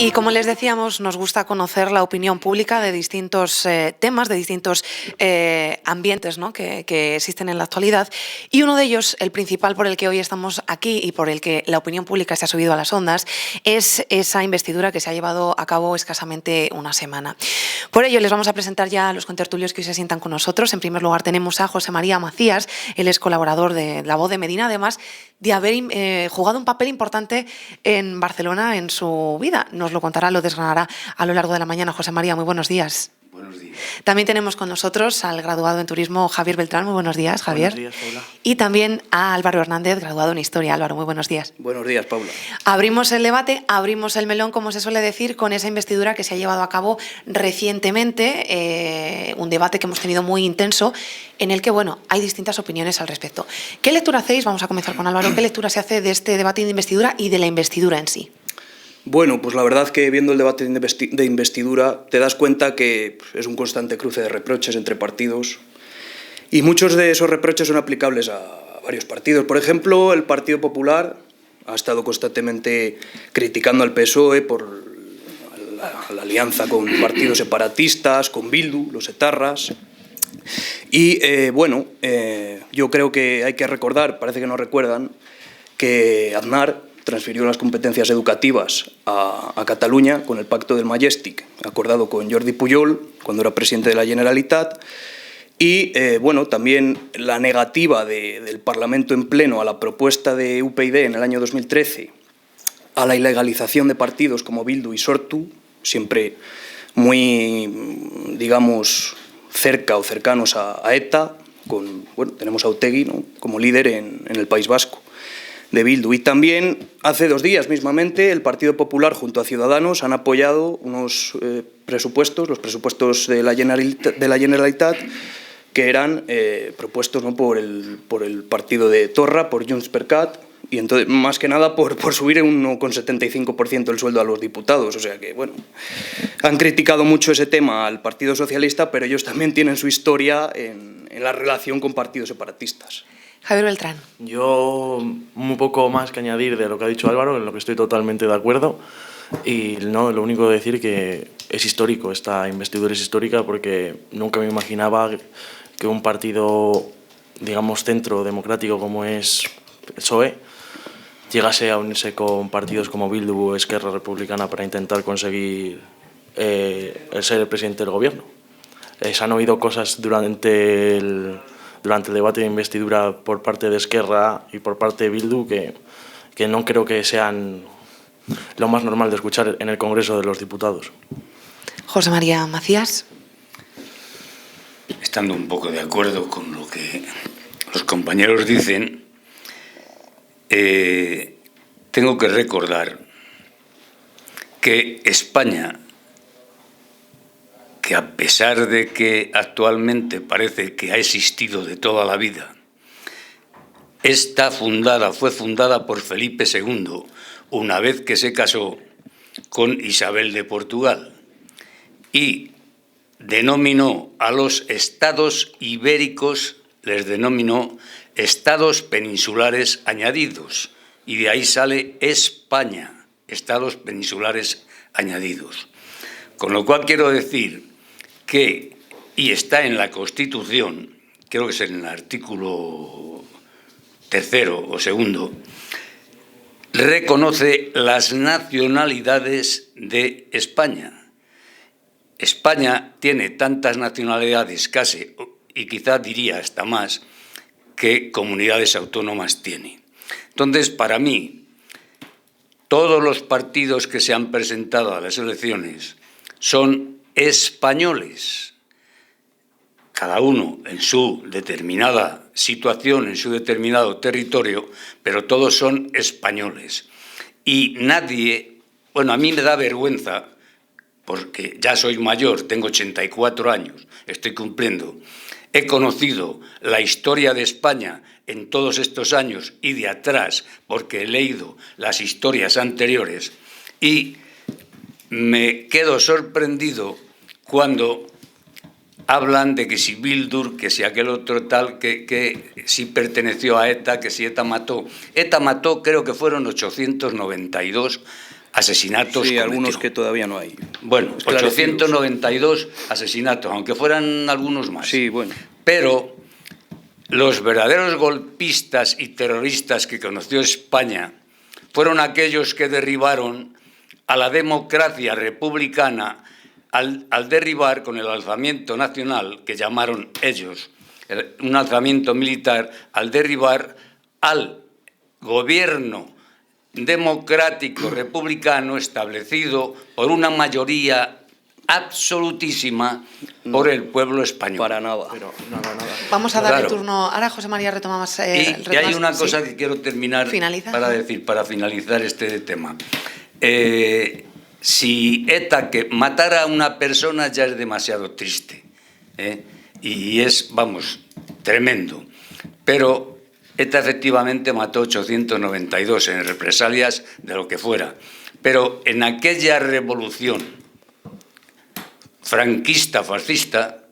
Y como les decíamos, nos gusta conocer la opinión pública de distintos temas, de distintos ambientes, ¿no?, que existen en la actualidad. Y uno de ellos, el principal por el que hoy estamos aquí y por el que la opinión pública se ha subido a las ondas, es esa investidura que se ha llevado a cabo escasamente una semana. Por ello, les vamos a presentar ya a los contertulios que hoy se sientan con nosotros. En primer lugar, tenemos a José María Macías. Él es colaborador de La Voz de Medina, además de haber jugado un papel importante en Barcelona en su vida. Nos lo contará, lo desgranará a lo largo de la mañana. José María, muy buenos días. Buenos días. También tenemos con nosotros al graduado en turismo Javier Beltrán. Muy buenos días, Javier. Buenos días, Paula. Y también a Álvaro Hernández, graduado en Historia. Álvaro, muy buenos días. Buenos días, Paula. Abrimos el debate, abrimos el melón, como se suele decir, con esa investidura que se ha llevado a cabo recientemente, un debate que hemos tenido muy intenso, en el que, bueno, hay distintas opiniones al respecto. ¿Qué lectura hacéis? Vamos a comenzar con Álvaro. ¿Qué lectura se hace de este debate de investidura y de la investidura en sí? Bueno, pues la verdad que viendo el debate de investidura te das cuenta que es un constante cruce de reproches entre partidos y muchos de esos reproches son aplicables a varios partidos. Por ejemplo, el Partido Popular ha estado constantemente criticando al PSOE por la alianza con partidos separatistas, con Bildu, los etarras. Y yo creo que hay que recordar, parece que no recuerdan, que Aznar transfirió las competencias educativas a Cataluña con el Pacto del Majestic, acordado con Jordi Pujol, cuando era presidente de la Generalitat, y también la negativa del Parlamento en pleno a la propuesta de UPyD en el año 2013 a la ilegalización de partidos como Bildu y Sortu, siempre muy, digamos, cerca o cercanos a ETA, tenemos a Otegi, ¿no?, como líder en el País Vasco de Bildu. Y también hace 2 días mismamente el Partido Popular junto a Ciudadanos han apoyado unos presupuestos, los presupuestos de la Generalitat, que eran propuestos, ¿no?, por el partido de Torra, por JxCat, y entonces, más que nada por subir un 1,75% el sueldo a los diputados. O sea que, bueno, han criticado mucho ese tema al Partido Socialista, pero ellos también tienen su historia en la relación con partidos separatistas. Javier Beltrán. Yo un poco más que añadir de lo que ha dicho Álvaro, en lo que estoy totalmente de acuerdo. Y no, lo único que decir que es histórico, esta investidura es histórica porque nunca me imaginaba que un partido, digamos, centro democrático como es el PSOE, llegase a unirse con partidos como Bildu o Esquerra Republicana para intentar conseguir ser el presidente del gobierno. Se han oído cosas durante el debate de investidura por parte de Esquerra y por parte de Bildu que no creo que sean lo más normal de escuchar en el Congreso de los Diputados. José María Macías. Estando un poco de acuerdo con lo que los compañeros dicen, tengo que recordar que España, que a pesar de que actualmente parece que ha existido de toda la vida, fue fundada por Felipe II, una vez que se casó con Isabel de Portugal, y denominó a los estados ibéricos, les denominó estados peninsulares añadidos, y de ahí sale España, estados peninsulares añadidos. Con lo cual quiero decir que, y está en la Constitución, creo que es en el artículo 3º o 2º, reconoce las nacionalidades de España. España tiene tantas nacionalidades, casi, y quizá diría hasta más, que comunidades autónomas tiene. Entonces, para mí, todos los partidos que se han presentado a las elecciones son españoles, cada uno en su determinada situación, en su determinado territorio, pero todos son españoles. Y nadie, a mí me da vergüenza, porque ya soy mayor, tengo 84 años, estoy cumpliendo, he conocido la historia de España en todos estos años y de atrás, porque he leído las historias anteriores, y me quedo sorprendido cuando hablan de que si Bildur, que si aquel otro tal, que si perteneció a ETA, que si ETA mató. ETA mató, creo que fueron 892 asesinatos Sí, cometió. algunos que todavía no hay. Bueno, esclarecidos. 892 asesinatos, aunque fueran algunos más. Sí, bueno. Pero los verdaderos golpistas y terroristas que conoció España fueron aquellos que derribaron a la democracia republicana al derribar con el alzamiento nacional, que llamaron ellos un alzamiento militar, al derribar al gobierno democrático republicano establecido por una mayoría absolutísima por el pueblo español. Para nada. Pero nada. Vamos a darle Claro. turno. Ahora José María retoma más. Y hay una sí. cosa que quiero terminar Finaliza. para finalizar este tema. Si ETA, que matar a una persona ya es demasiado triste, y es, vamos, tremendo, pero ETA efectivamente mató 892 en represalias de lo que fuera, pero en aquella revolución franquista, fascista,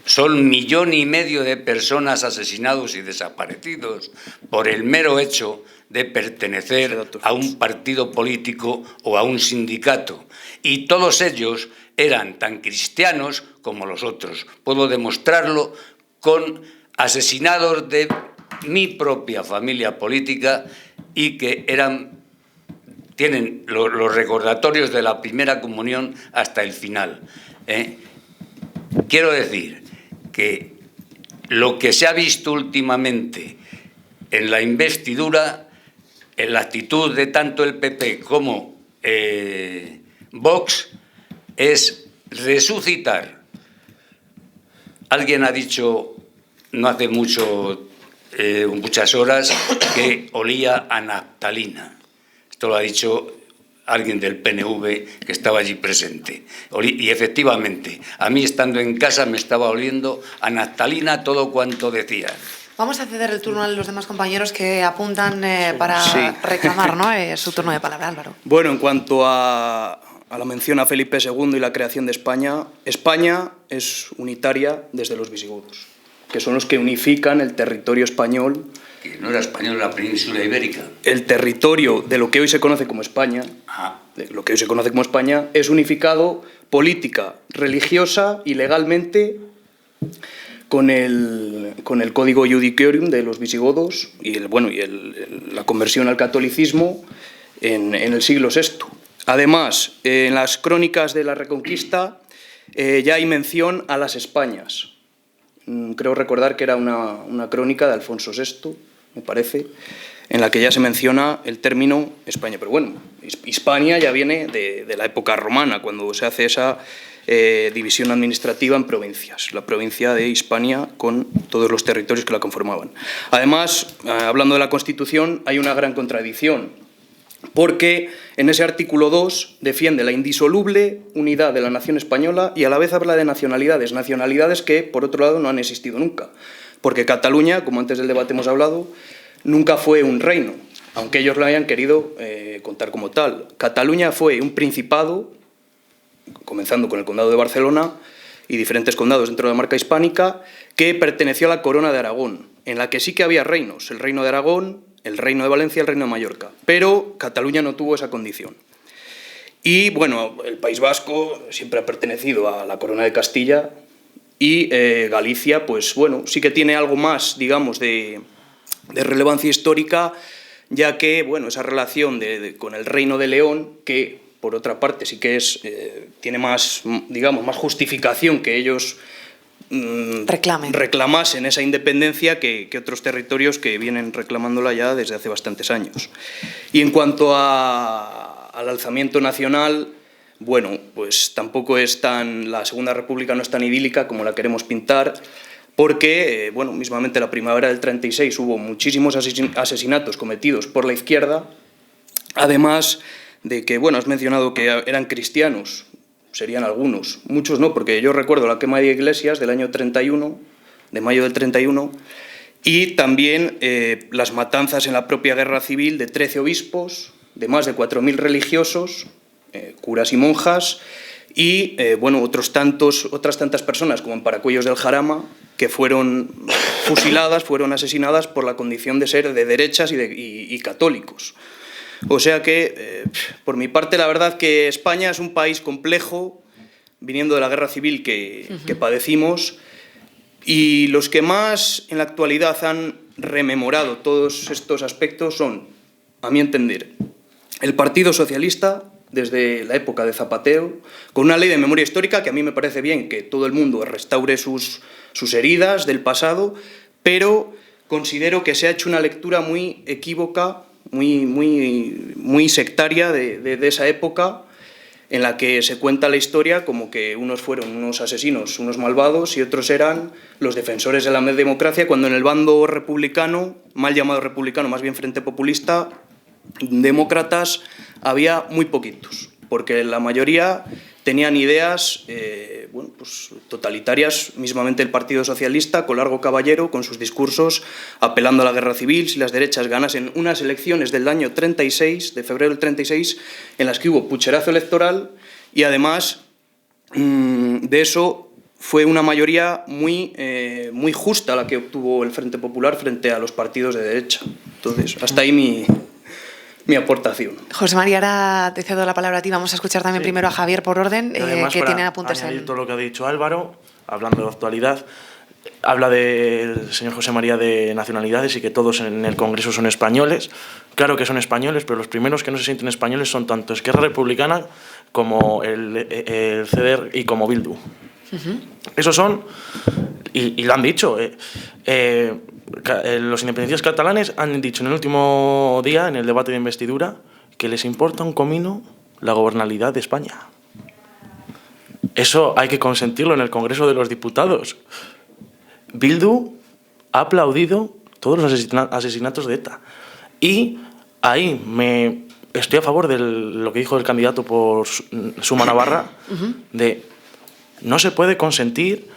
son 1,5 millones de personas asesinados y desaparecidos por el mero hecho de pertenecer a un partido político o a un sindicato. Y todos ellos eran tan cristianos como los otros. Puedo demostrarlo con asesinados de mi propia familia política y que tienen los recordatorios de la primera comunión hasta el final. Quiero decir que lo que se ha visto últimamente en la investidura, en la actitud de tanto el PP como Vox, es resucitar. Alguien ha dicho no hace muchas horas que olía a naftalina. Esto lo ha dicho alguien del PNV que estaba allí presente. Y efectivamente, a mí estando en casa me estaba oliendo a naftalina todo cuanto decía. Vamos a ceder el turno a los demás compañeros que apuntan para Sí. reclamar, ¿no? Su turno de palabra, Álvaro. Bueno, en cuanto a la mención a Felipe II y la creación de España, España es unitaria desde los visigodos, que son los que unifican el territorio español. Que no era español, la península ibérica. El territorio de lo que hoy se conoce como España, es unificado política, religiosa y legalmente con el Código Judiciorum de los visigodos y la conversión al catolicismo en el siglo VI. Además, en las crónicas de la Reconquista ya hay mención a las Españas. Creo recordar que era una crónica de Alfonso VI, me parece, en la que ya se menciona el término España. Pero bueno, Hispania ya viene de la época romana, cuando se hace esa división administrativa en provincias, la provincia de Hispania con todos los territorios que la conformaban. Además, hablando de la Constitución, hay una gran contradicción, porque en ese artículo 2 defiende la indisoluble unidad de la nación española y a la vez habla de nacionalidades que, por otro lado, no han existido nunca. Porque Cataluña, como antes del debate hemos hablado, nunca fue un reino, aunque ellos lo hayan querido contar como tal. Cataluña fue un principado, comenzando con el condado de Barcelona y diferentes condados dentro de la marca hispánica, que perteneció a la corona de Aragón, en la que sí que había reinos, el reino de Aragón, el reino de Valencia y el reino de Mallorca, pero Cataluña no tuvo esa condición. Y bueno, el País Vasco siempre ha pertenecido a la corona de Castilla y Galicia, pues bueno, sí que tiene algo más, digamos, de relevancia histórica, ya que, bueno, esa relación con el Reino de León, que por otra parte sí que tiene más, digamos, más justificación que ellos reclamasen esa independencia que otros territorios que vienen reclamándola ya desde hace bastantes años. Y en cuanto al alzamiento nacional, bueno, pues tampoco la Segunda República no es tan idílica como la queremos pintar, porque, bueno, mismamente la primavera del 36 hubo muchísimos asesinatos cometidos por la izquierda, además de que, bueno, has mencionado que eran cristianos, serían algunos, muchos no, porque yo recuerdo la quema de iglesias del año 31, de mayo del 31, y también las matanzas en la propia guerra civil de 13 obispos, de más de 4.000 religiosos, curas y monjas, y bueno, otras tantas personas como en Paracuellos del Jarama, que fueron fusiladas, fueron asesinadas por la condición de ser de derechas y católicos. O sea que, por mi parte, la verdad que España es un país complejo, viniendo de la guerra civil que padecimos, y los que más en la actualidad han rememorado todos estos aspectos son, a mi entender, el Partido Socialista, desde la época de Zapatero, con una ley de memoria histórica que a mí me parece bien que todo el mundo restaure sus heridas del pasado, pero considero que se ha hecho una lectura muy equívoca, muy sectaria de esa época, en la que se cuenta la historia como que unos fueron unos asesinos, unos malvados, y otros eran los defensores de la democracia, cuando en el bando republicano, mal llamado republicano, más bien Frente Populista, demócratas había muy poquitos, porque la mayoría tenían ideas totalitarias, mismamente el Partido Socialista, con Largo Caballero, con sus discursos apelando a la guerra civil, si las derechas ganasen unas elecciones del año 36, de febrero del 36, en las que hubo pucherazo electoral, y además de eso fue una mayoría muy justa la que obtuvo el Frente Popular frente a los partidos de derecha. Entonces, hasta ahí mi aportación. José María, ahora te cedo la palabra a ti. Vamos a escuchar también primero a Javier por orden, que tiene apuntes en todo lo que ha dicho Álvaro, hablando de actualidad, habla del señor José María de nacionalidades y que todos en el Congreso son españoles. Claro que son españoles, pero los primeros que no se sienten españoles son tanto Esquerra Republicana como el CDR y como Bildu. Esos son, y lo han dicho, los independentistas catalanes han dicho en el último día, en el debate de investidura, que les importa un comino la gobernabilidad de España. Eso hay que consentirlo en el Congreso de los Diputados. Bildu ha aplaudido todos los asesinatos de ETA. Y ahí estoy a favor de lo que dijo el candidato por Suma Navarra, de no se puede consentir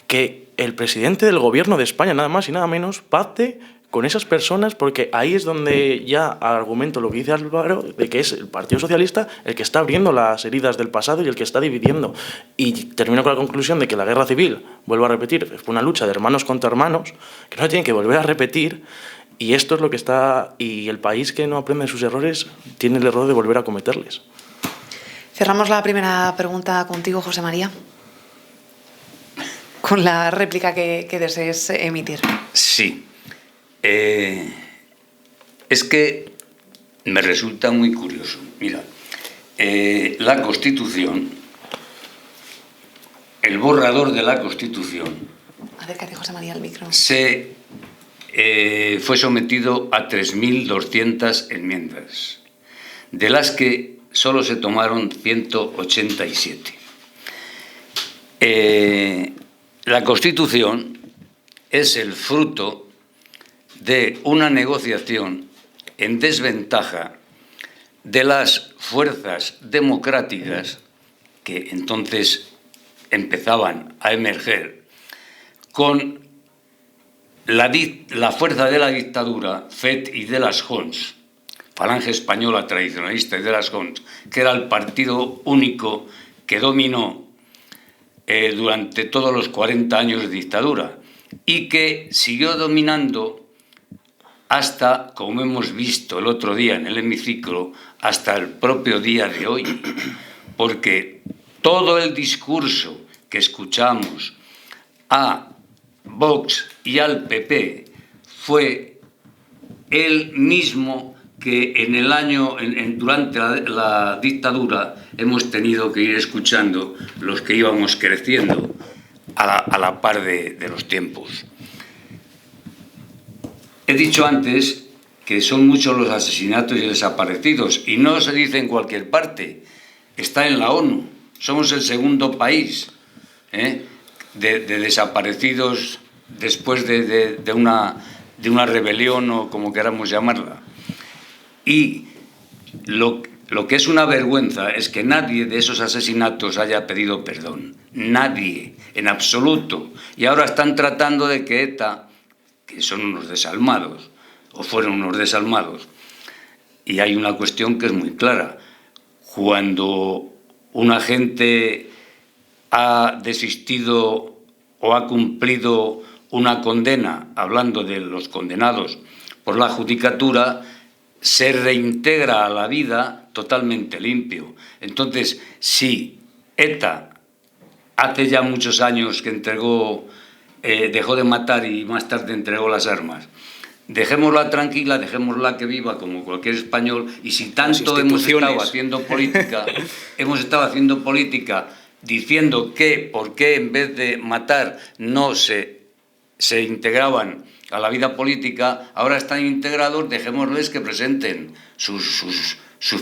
que el presidente del gobierno de España, nada más y nada menos, pacte con esas personas, porque ahí es donde ya argumento lo que dice Álvaro, de que es el Partido Socialista el que está abriendo las heridas del pasado y el que está dividiendo. Y termino con la conclusión de que la guerra civil, vuelvo a repetir, fue una lucha de hermanos contra hermanos, que no se tienen que volver a repetir, y esto es lo que está... Y el país que no aprende sus errores tiene el error de volver a cometerles. Cerramos la primera pregunta contigo, José María, con la réplica que desees emitir. Sí. Es que me resulta muy curioso. Mira, la Constitución, el borrador de la Constitución... Acércate, José María, al micro. Fue sometido a 3.200 enmiendas, de las que solo se tomaron 187. La Constitución es el fruto de una negociación en desventaja de las fuerzas democráticas que entonces empezaban a emerger con la fuerza de la dictadura, FET y de las JONS, Falange Española Tradicionalista y de las JONS, que era el partido único que dominó durante todos los 40 años de dictadura y que siguió dominando hasta, como hemos visto el otro día en el hemiciclo, hasta el propio día de hoy, porque todo el discurso que escuchamos a Vox y al PP fue el mismo que durante la dictadura hemos tenido que ir escuchando los que íbamos creciendo a la par de los tiempos. He dicho antes que son muchos los asesinatos y desaparecidos, y no se dice en cualquier parte, está en la ONU. Somos el segundo país de desaparecidos después de una rebelión o como queramos llamarla. Y lo que es una vergüenza es que nadie de esos asesinatos haya pedido perdón. Nadie, en absoluto. Y ahora están tratando de que ETA, que son unos desalmados, o fueron unos desalmados. Y hay una cuestión que es muy clara. Cuando un agente ha desistido o ha cumplido una condena, hablando de los condenados por la judicatura, se reintegra a la vida totalmente limpio. Entonces, si ETA hace ya muchos años que dejó de matar y más tarde entregó las armas, dejémosla tranquila, dejémosla que viva como cualquier español, y si tanto hemos estado haciendo política diciendo que por qué en vez de matar no se integraban a la vida política, ahora están integrados, dejémosles que presenten sus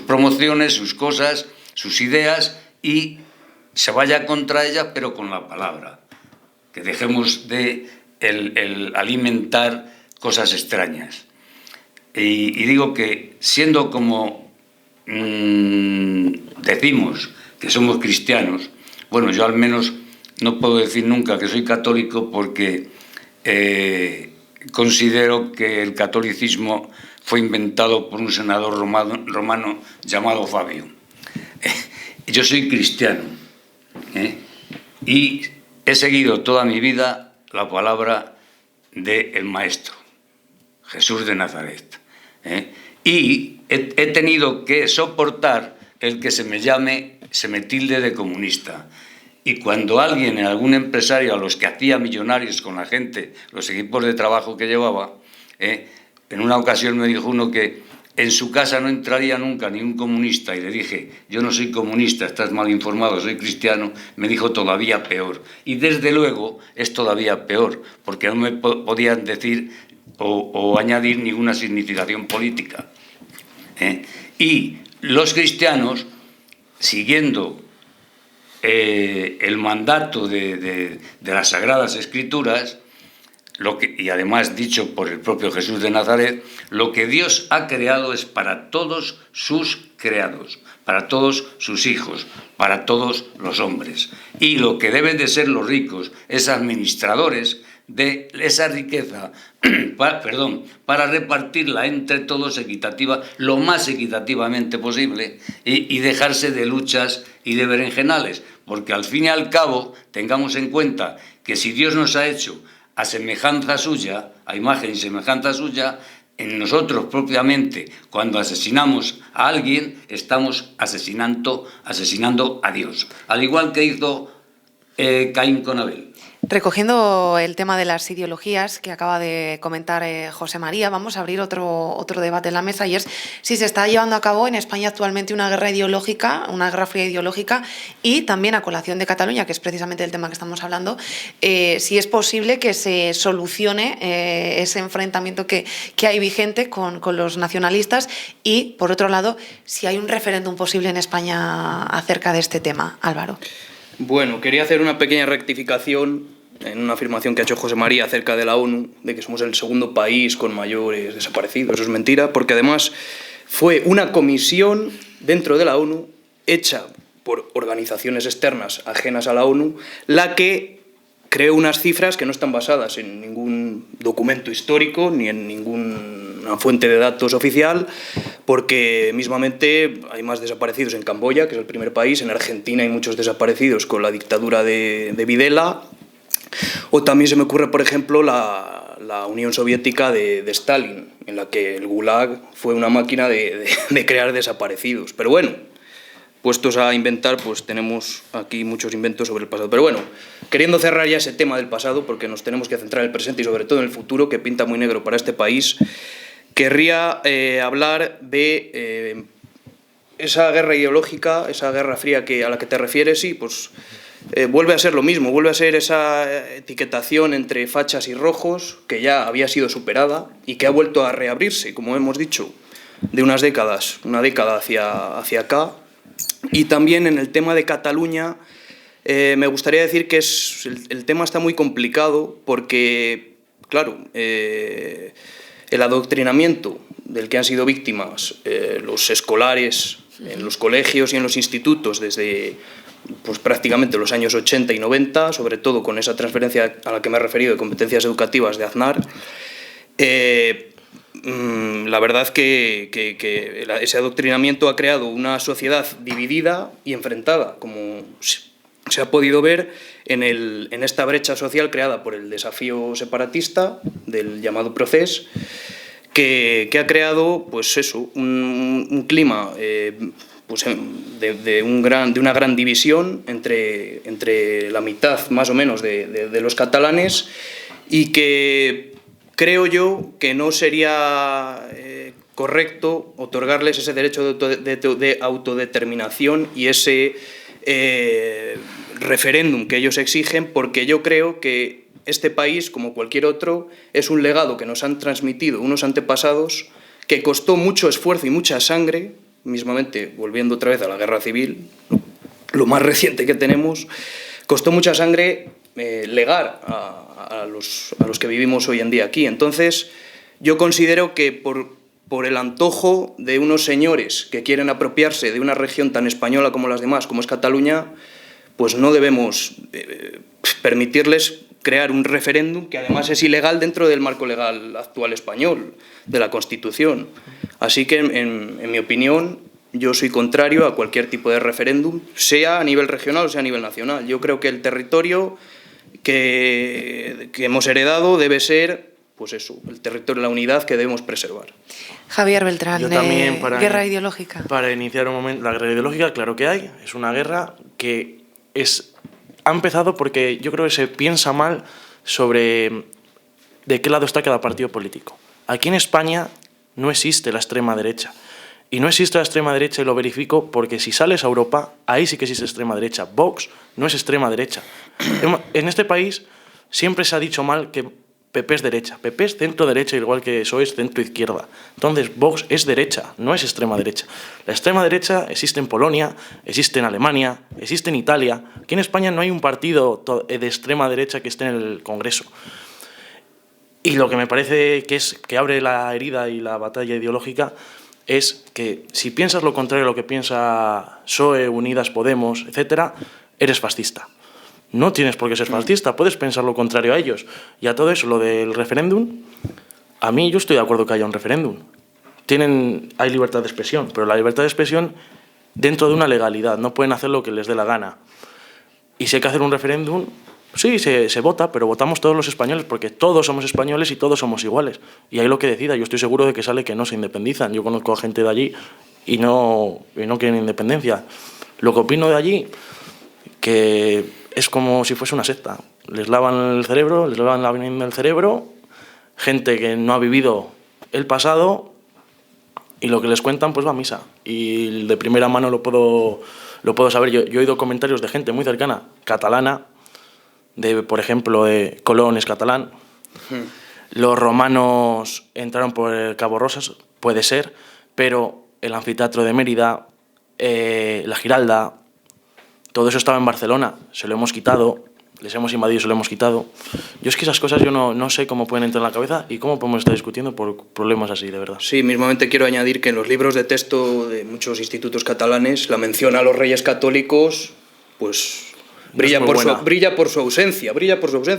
promociones, sus cosas, sus ideas, y se vaya contra ellas, pero con la palabra. Que dejemos de el alimentar cosas extrañas. Y digo que, siendo como decimos que somos cristianos, bueno, yo al menos no puedo decir nunca que soy católico, porque considero que el catolicismo fue inventado por un senador romano llamado Fabio. Yo soy cristiano, y he seguido toda mi vida la palabra del Maestro, Jesús de Nazaret. Y he tenido que soportar el que se me tilde de comunista. Y cuando alguien, algún empresario, a los que hacía millonarios con la gente, los equipos de trabajo que llevaba, en una ocasión me dijo uno que en su casa no entraría nunca ni un comunista, y le dije, yo no soy comunista, estás mal informado, soy cristiano, me dijo todavía peor. Y desde luego es todavía peor, porque no me podían decir o añadir ninguna significación política. Y los cristianos, siguiendo el mandato de las Sagradas Escrituras, y además dicho por el propio Jesús de Nazaret, lo que Dios ha creado es para todos sus creados, para todos sus hijos, para todos los hombres. Y lo que deben de ser los ricos es administradores de esa riqueza, para repartirla entre todos lo más equitativamente posible, y dejarse de luchas y de berenjenales, porque al fin y al cabo tengamos en cuenta que si Dios nos ha hecho a semejanza suya, a imagen y semejanza suya, en nosotros propiamente, cuando asesinamos a alguien, estamos asesinando a Dios, al igual que hizo Caín con Abel. Recogiendo el tema de las ideologías que acaba de comentar José María, vamos a abrir otro debate en la mesa, y es si se está llevando a cabo en España actualmente una guerra ideológica, una guerra fría ideológica, y también a colación de Cataluña, que es precisamente el tema que estamos hablando, si es posible que se solucione ese enfrentamiento que hay vigente con los nacionalistas, y, por otro lado, si hay un referéndum posible en España acerca de este tema. Álvaro. Bueno, quería hacer una pequeña rectificación en una afirmación que ha hecho José María acerca de la ONU, de que somos el segundo país con mayores desaparecidos. Eso es mentira, porque además fue una comisión dentro de la ONU, hecha por organizaciones externas ajenas a la ONU, la que creó unas cifras que no están basadas en ningún documento histórico ni en ninguna fuente de datos oficial, porque mismamente hay más desaparecidos en Camboya, que es el primer país, en Argentina hay muchos desaparecidos con la dictadura de Videla, o también se me ocurre, por ejemplo, la Unión Soviética de Stalin, en la que el Gulag fue una máquina de crear desaparecidos. Pero bueno, puestos a inventar, pues tenemos aquí muchos inventos sobre el pasado. Pero bueno, queriendo cerrar ya ese tema del pasado, porque nos tenemos que centrar en el presente y sobre todo en el futuro, que pinta muy negro para este país, querría hablar de esa guerra ideológica, esa guerra fría a la que te refieres, y pues vuelve a ser lo mismo, vuelve a ser esa etiquetación entre fachas y rojos, que ya había sido superada y que ha vuelto a reabrirse, como hemos dicho, de una década hacia acá. Y también en el tema de Cataluña, me gustaría decir que el tema está muy complicado porque, claro, el adoctrinamiento del que han sido víctimas los escolares en los colegios y en los institutos desde pues, prácticamente los años 80 y 90, sobre todo con esa transferencia a la que me he referido de competencias educativas de Aznar, la verdad que ese adoctrinamiento ha creado una sociedad dividida y enfrentada, como se ha podido ver en esta brecha social creada por el desafío separatista del llamado Procés, que ha creado, pues eso, un clima pues de una gran división entre la mitad, más o menos, de los catalanes, y que creo yo que no sería correcto otorgarles ese derecho de autodeterminación y ese referéndum que ellos exigen, porque yo creo que este país, como cualquier otro, es un legado que nos han transmitido unos antepasados que costó mucho esfuerzo y mucha sangre, mismamente volviendo otra vez a la guerra civil, lo más reciente que tenemos, costó mucha sangre legar a los que vivimos hoy en día aquí. Entonces, yo considero que por el antojo de unos señores que quieren apropiarse de una región tan española como las demás, como es Cataluña, pues no debemos permitirles crear un referéndum que además es ilegal dentro del marco legal actual español, de la Constitución. Así que, en mi opinión, yo soy contrario a cualquier tipo de referéndum, sea a nivel regional o sea a nivel nacional. Yo creo que el territorio que hemos heredado debe ser, pues eso, el territorio de la unidad que debemos preservar. Javier Beltrán, Yo también, guerra ideológica. Para iniciar un momento, la guerra ideológica, claro que hay. Es una guerra que ha empezado porque yo creo que se piensa mal sobre de qué lado está cada partido político. Aquí en España no existe la extrema derecha. Y no existe la extrema derecha, y lo verifico, porque si sales a Europa, ahí sí que existe extrema derecha. Vox no es extrema derecha. En este país siempre se ha dicho mal que PP es derecha. PP es centro derecha, igual que PSOE es centro izquierda. Entonces, Vox es derecha, no es extrema derecha. La extrema derecha existe en Polonia, existe en Alemania, existe en Italia. Aquí en España no hay un partido de extrema derecha que esté en el Congreso. Y lo que me parece que abre la herida y la batalla ideológica es que si piensas lo contrario a lo que piensa PSOE, Unidas Podemos, etc., eres fascista. No tienes por qué ser fascista, puedes pensar lo contrario a ellos. Y a todo eso, lo del referéndum, a mí yo estoy de acuerdo que haya un referéndum. Hay libertad de expresión, pero la libertad de expresión dentro de una legalidad, no pueden hacer lo que les dé la gana. Y si hay que hacer un referéndum, sí, se vota, pero votamos todos los españoles, porque todos somos españoles y todos somos iguales. Y ahí lo que decida, yo estoy seguro de que sale que no se independizan. Yo conozco a gente de allí y no quieren independencia. Lo que opino de allí, que es como si fuese una secta. Les lavan el cerebro, les lavan la veneno del cerebro, gente que no ha vivido el pasado, y lo que les cuentan pues va a misa. Y de primera mano lo puedo saber. Yo he oído comentarios de gente muy cercana, catalana, por ejemplo, Colón es catalán. Los romanos entraron por el Cabo Rosas, puede ser, pero el anfiteatro de Mérida, la Giralda, todo eso estaba en Barcelona, se lo hemos quitado, les hemos invadido, se lo hemos quitado. Yo es que esas cosas yo no sé cómo pueden entrar en la cabeza y cómo podemos estar discutiendo por problemas así, de verdad. Sí, mismamente quiero añadir que en los libros de texto de muchos institutos catalanes la mención a los reyes católicos, pues brilla por su ausencia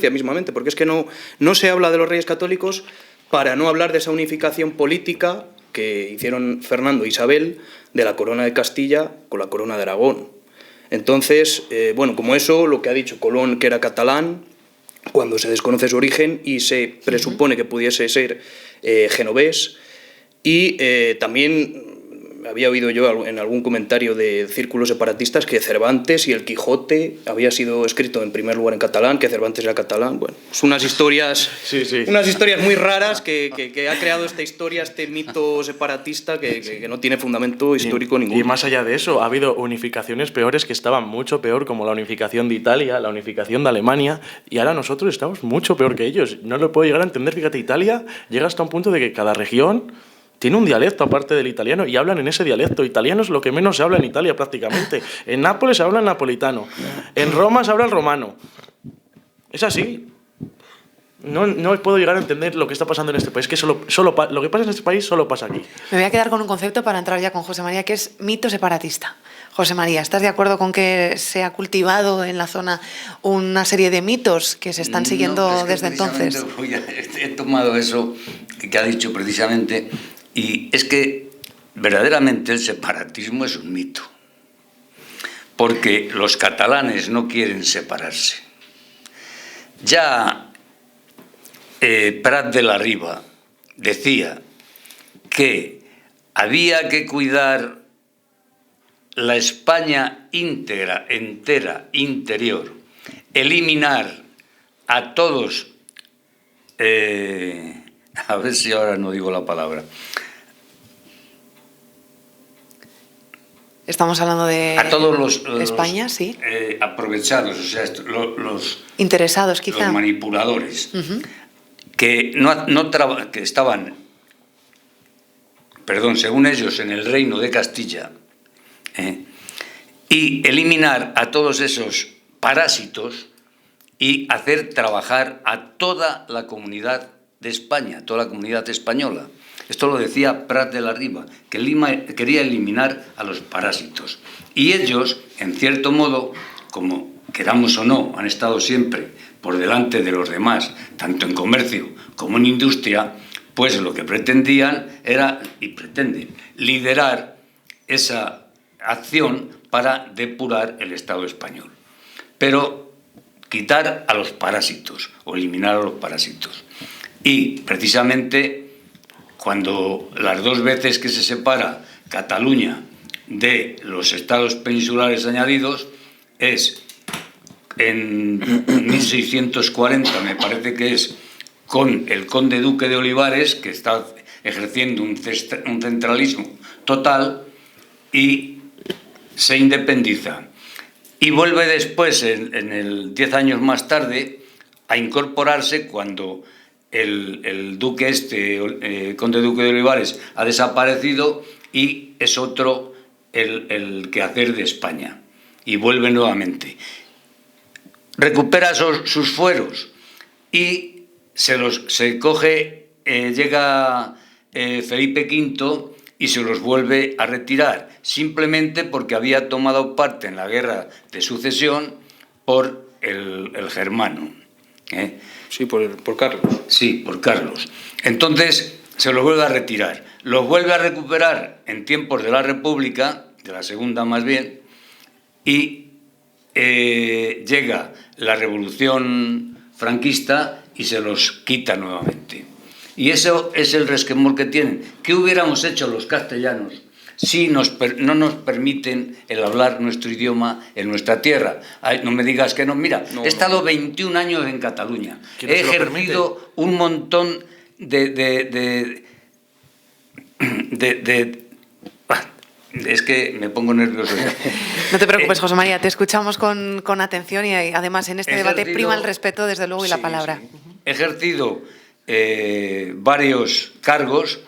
mismamente, porque es que no se habla de los reyes católicos para no hablar de esa unificación política que hicieron Fernando e Isabel de la corona de Castilla con la corona de Aragón. Entonces, bueno, como eso, lo que ha dicho Colón, que era catalán, cuando se desconoce su origen y se presupone que pudiese ser genovés, y también había oído yo en algún comentario de círculos separatistas que Cervantes y el Quijote había sido escrito en primer lugar en catalán, que Cervantes era catalán. Bueno, es unas historias muy raras que ha creado esta historia, este mito separatista que no tiene fundamento histórico ninguno. Y más allá de eso, ha habido unificaciones peores que estaban mucho peor, como la unificación de Italia, la unificación de Alemania, y ahora nosotros estamos mucho peor que ellos. No lo puedo llegar a entender. Fíjate, Italia llega hasta un punto de que cada región tiene un dialecto aparte del italiano y hablan en ese dialecto. Italiano es lo que menos se habla en Italia prácticamente. En Nápoles se habla el napolitano. En Roma se habla el romano. Es así. No puedo llegar a entender lo que está pasando en este país. Que lo que pasa en este país solo pasa aquí. Me voy a quedar con un concepto para entrar ya con José María, que es mito separatista. José María, ¿estás de acuerdo con que se ha cultivado en la zona una serie de mitos que se están siguiendo desde entonces? He tomado eso que ha dicho precisamente, y es que verdaderamente el separatismo es un mito, porque los catalanes no quieren separarse. Ya Prat de la Riba decía que había que cuidar la España íntegra, entera, interior, eliminar a todos, a ver si ahora no digo la palabra, Estamos hablando de a todos los España, sí. aprovechados, o sea, los Interesados, quizá. los manipuladores, que que estaban, perdón, según ellos, en el reino de Castilla, y eliminar a todos esos parásitos y hacer trabajar a toda la comunidad de España, toda la comunidad española. Esto lo decía Prat de la Riba, que Lima quería eliminar a los parásitos. Y ellos, en cierto modo, como queramos o no, han estado siempre por delante de los demás, tanto en comercio como en industria, pues lo que pretendían era, y pretenden, liderar esa acción para depurar el Estado español. Pero quitar a los parásitos, o eliminar a los parásitos. Y, precisamente, cuando las dos veces que se separa Cataluña de los estados peninsulares añadidos, es en 1640, me parece que es, con el conde duque de Olivares, que está ejerciendo un centralismo total, y se independiza. Y vuelve después, en el 10 años más tarde, a incorporarse cuando el duque conde duque de Olivares ha desaparecido y es otro el quehacer de España. Y vuelve nuevamente. Recupera sus fueros y se coge, llega Felipe V y se los vuelve a retirar, simplemente porque había tomado parte en la guerra de sucesión por el germano. Sí, por Carlos. Sí, por Carlos. Entonces se los vuelve a retirar. Los vuelve a recuperar en tiempos de la República, de la Segunda más bien, y llega la Revolución franquista y se los quita nuevamente. Y eso es el resquemor que tienen. ¿Qué hubiéramos hecho los castellanos si no nos permiten el hablar nuestro idioma en nuestra tierra? Ay, no me digas que no. Mira, he estado 21 años en Cataluña. He ejercido un montón es que me pongo nervioso. No te preocupes, José María, te escuchamos con atención y además en este debate prima el respeto, desde luego, y la palabra. Sí. He ejercido varios cargos,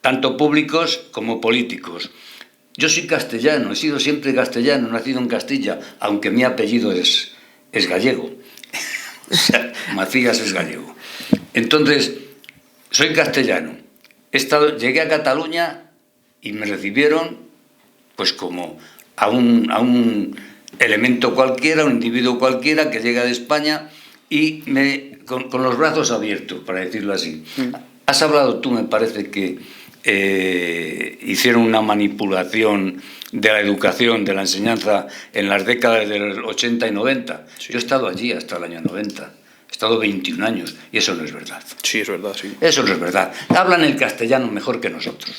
tanto públicos como políticos. Yo soy castellano, he sido siempre castellano, nacido en Castilla, aunque mi apellido es gallego. O sea, Macías es gallego. Entonces, soy castellano. Llegué a Cataluña y me recibieron pues como a un elemento cualquiera, un individuo cualquiera que llega de España y con los brazos abiertos, para decirlo así. Has hablado tú, me parece, que hicieron una manipulación de la educación, de la enseñanza en las décadas del 80 y 90. Sí. Yo he estado allí hasta el año 90. He estado 21 años y eso no es verdad. Sí, es verdad, sí. Eso no es verdad. Hablan el castellano mejor que nosotros.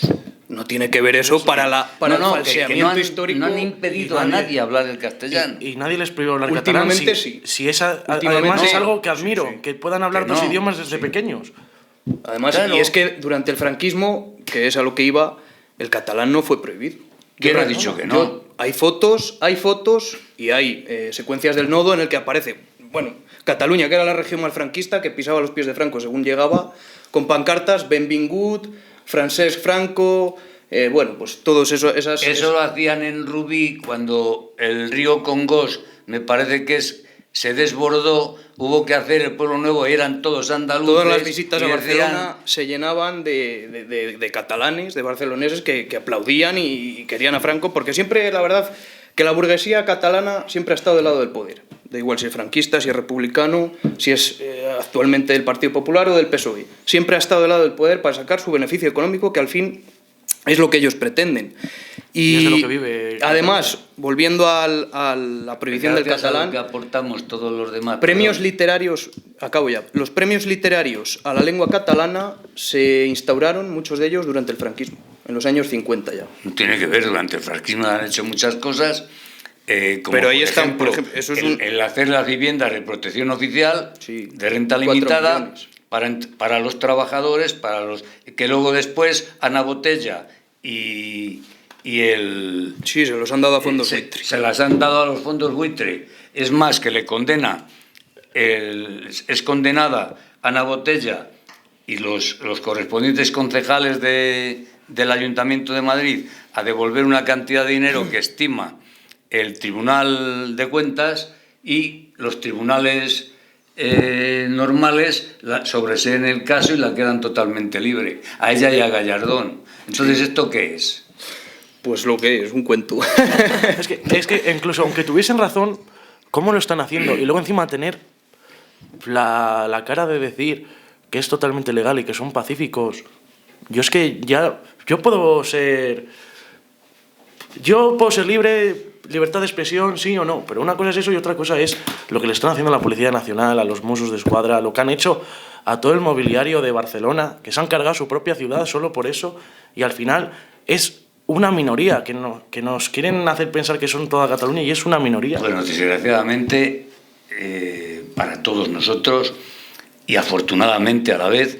No tiene que ver eso para el falseamiento histórico. No han impedido a nadie hablar el castellano. Y nadie les prohíbe hablar Últimamente catalán. sí. Si además es algo que admiro, que puedan hablar dos idiomas desde pequeños. Además, claro. Y es que durante el franquismo, que es a lo que iba, el catalán no fue prohibido. ¿Quién ha dicho que no? Hay fotos y hay secuencias del nodo en el que aparece, Cataluña, que era la región más franquista, que pisaba los pies de Franco según llegaba, con pancartas, Benvingut, Francesc Franco, pues todos esas... Eso lo hacían en Rubí cuando el río Congost, me parece que se desbordó, hubo que hacer el Pueblo Nuevo, eran todos andaluces. Todas las visitas a Barcelona se llenaban de catalanes, de barceloneses que aplaudían y querían a Franco, porque siempre, la verdad, que la burguesía catalana siempre ha estado del lado del poder. Da igual si es franquista, si es republicano, si es actualmente del Partido Popular o del PSOE. Siempre ha estado del lado del poder para sacar su beneficio económico, que al fin es lo que ellos pretenden. Y es de lo que vive además, volviendo a la prohibición del Gracias a lo catalán, que aportamos todos los demás. premios literarios, acabo ya, los premios literarios a la lengua catalana se instauraron, muchos de ellos, durante el franquismo, en los años 50 ya. No tiene que ver, durante el franquismo han hecho muchas cosas, como pero ahí por están, ejemplo, por ejemplo, eso es el hacer las viviendas de protección oficial, Sí, de renta 4 limitada, millones. para los trabajadores, para los que luego después Ana Botella y el... Sí, se los han dado a fondos buitre. Se las han dado a los fondos buitre. Es más, que le condena, es condenada Ana Botella y los correspondientes concejales del Ayuntamiento de Madrid a devolver una cantidad de dinero que estima el Tribunal de Cuentas, y los tribunales normales sobreseen el caso y la quedan totalmente libre, a ella y a Gallardón. Entonces, ¿esto qué es? Pues lo que es, un cuento. Es que incluso aunque tuviesen razón, ¿cómo lo están haciendo? Y luego encima tener la cara de decir que es totalmente legal y que son pacíficos. Yo es que ya... Yo puedo ser libre, libertad de expresión, sí o no, pero una cosa es eso y otra cosa es lo que le están haciendo a la Policía Nacional, a los Mossos d'Esquadra, lo que han hecho a todo el mobiliario de Barcelona, que se han cargado su propia ciudad solo por eso, y al final es una minoría, que nos quieren hacer pensar que son toda Cataluña y es una minoría. Bueno, desgraciadamente, para todos nosotros, y afortunadamente a la vez,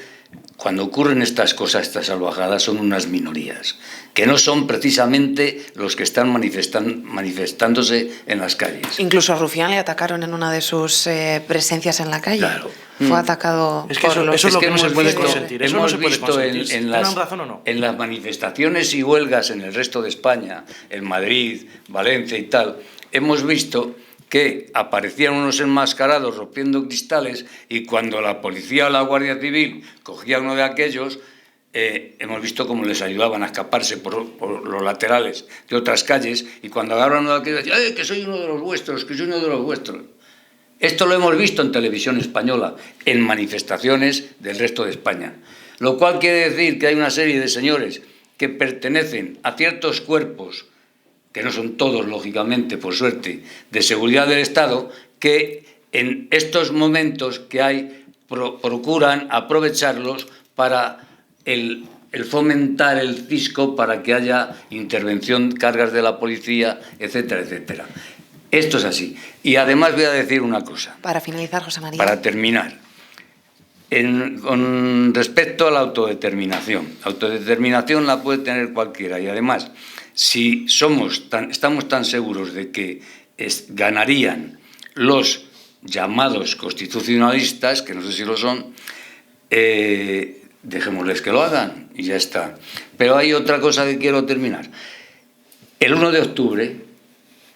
cuando ocurren estas cosas, estas salvajadas, son unas minorías, que no son precisamente los que están manifestándose en las calles. Incluso a Rufián le atacaron en una de sus presencias en la calle. Claro. Fue atacado Es que por los... eso es lo que no se puede hemos consentir. Eso no hemos se puede visto consentir. ¿Tienen razón o no? en las manifestaciones y huelgas en el resto de España, en Madrid, Valencia y tal, hemos visto que aparecían unos enmascarados rompiendo cristales, y cuando la policía o la Guardia Civil cogía uno de aquellos, hemos visto cómo les ayudaban a escaparse por los laterales de otras calles, y cuando agarran uno de aquellos decían: que soy uno de los vuestros, que soy uno de los vuestros. Esto lo hemos visto en televisión española, en manifestaciones del resto de España. Lo cual quiere decir que hay una serie de señores que pertenecen a ciertos cuerpos, que no son todos, lógicamente, por suerte, de seguridad del Estado, que en estos momentos que hay procuran aprovecharlos para el fomentar el cisco, para que haya intervención, cargas de la policía, etcétera, etcétera. Esto es así. Y además voy a decir una cosa. Para finalizar, José María. Para terminar. Con respecto a la autodeterminación. La autodeterminación la puede tener cualquiera, y además, si estamos tan seguros de que ganarían los llamados constitucionalistas, que no sé si lo son, dejémosles que lo hagan y ya está. Pero hay otra cosa que quiero terminar. El 1 de octubre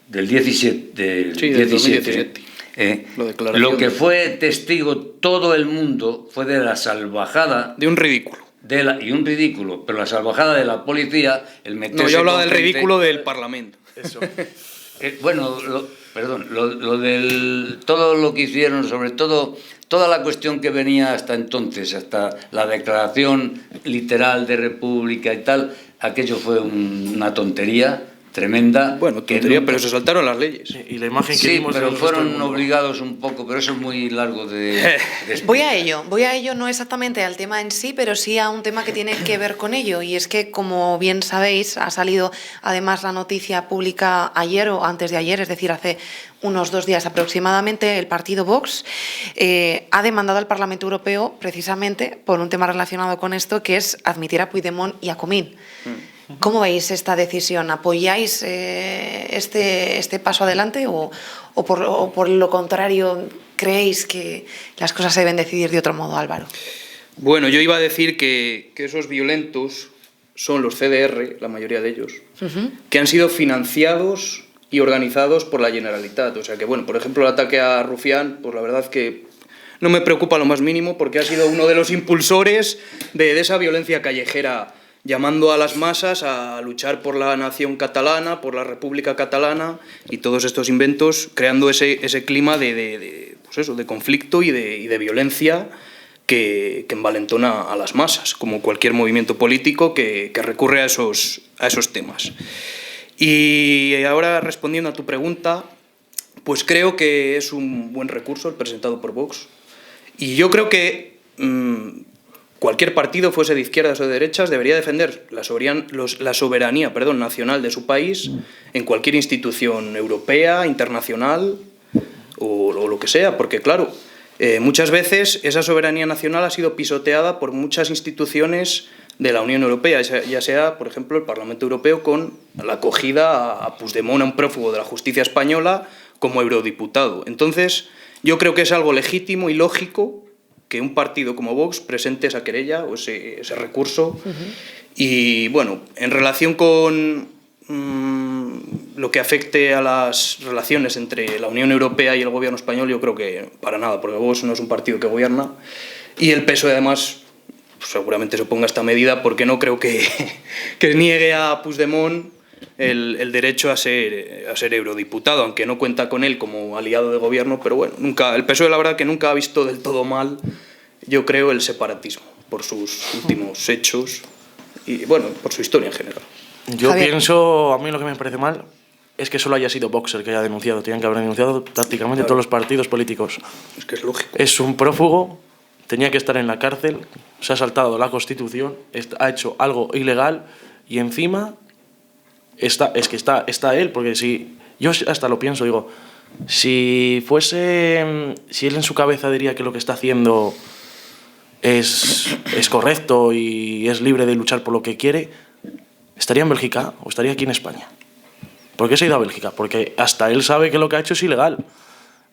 del 17, del 2017. Lo que fue testigo todo el mundo fue de la salvajada... De un ridículo. Y un ridículo, pero la salvajada de la policía, el meterse... No, yo hablaba del ridículo del Parlamento. Eso. Todo lo que hicieron, sobre todo, toda la cuestión que venía hasta entonces, hasta la declaración literal de República y tal, aquello fue una tontería tremenda. Bueno, tontería, pero se saltaron las leyes. Y la imagen que Sí, vimos pero del resto del fueron mundo. obligados un poco, pero eso es muy largo de Voy a ello, no exactamente al tema en sí, pero sí a un tema que tiene que ver con ello, y es que, como bien sabéis, ha salido además la noticia pública ayer o antes de ayer, es decir, hace unos 2 días aproximadamente, el partido Vox ha demandado al Parlamento Europeo precisamente por un tema relacionado con esto, que es admitir a Puigdemont y a Comín. ¿Cómo veis esta decisión? ¿Apoyáis este paso adelante o por lo contrario creéis que las cosas se deben decidir de otro modo, Álvaro? Bueno, yo iba a decir que esos violentos son los CDR, la mayoría de ellos, que han sido financiados y organizados por la Generalitat. O sea que, bueno, por ejemplo, el ataque a Rufián, pues la verdad que no me preocupa lo más mínimo, porque ha sido uno de los impulsores de esa violencia callejera, llamando a las masas a luchar por la nación catalana, por la República Catalana, y todos estos inventos, creando ese clima de conflicto y de violencia que envalentona a las masas, como cualquier movimiento político que recurre a esos temas. Y ahora, respondiendo a tu pregunta, pues creo que es un buen recurso el presentado por Vox. Y yo creo que cualquier partido, fuese de izquierdas o de derechas, debería defender la soberanía nacional de su país en cualquier institución europea, internacional o lo que sea, porque claro, muchas veces esa soberanía nacional ha sido pisoteada por muchas instituciones de la Unión Europea, ya sea, por ejemplo, el Parlamento Europeo con la acogida a Puigdemont, a un prófugo de la justicia española, como eurodiputado. Entonces, yo creo que es algo legítimo y lógico que un partido como Vox presente esa querella o ese recurso. Y, bueno, en relación con lo que afecte a las relaciones entre la Unión Europea y el gobierno español, yo creo que para nada, porque Vox no es un partido que gobierna. Y el PSOE, además, pues seguramente se oponga a esta medida, porque no creo que niegue a Puigdemont el derecho a ser eurodiputado, aunque no cuenta con él como aliado de gobierno, pero bueno, el PSOE la verdad que nunca ha visto del todo mal, yo creo, el separatismo, por sus últimos hechos y bueno, por su historia en general. Yo Javier. pienso, a mí lo que me parece mal es que solo haya sido Vox el que haya denunciado. Tenían que haber denunciado prácticamente todos los partidos políticos. Es que es lógico. Es un prófugo, tenía que estar en la cárcel, se ha saltado la Constitución, ha hecho algo ilegal y encima está él, porque si yo hasta lo pienso, digo, si él en su cabeza diría que lo que está haciendo es correcto y es libre de luchar por lo que quiere, ¿estaría en Bélgica o estaría aquí en España? ¿Por qué se ha ido a Bélgica? Porque hasta él sabe que lo que ha hecho es ilegal.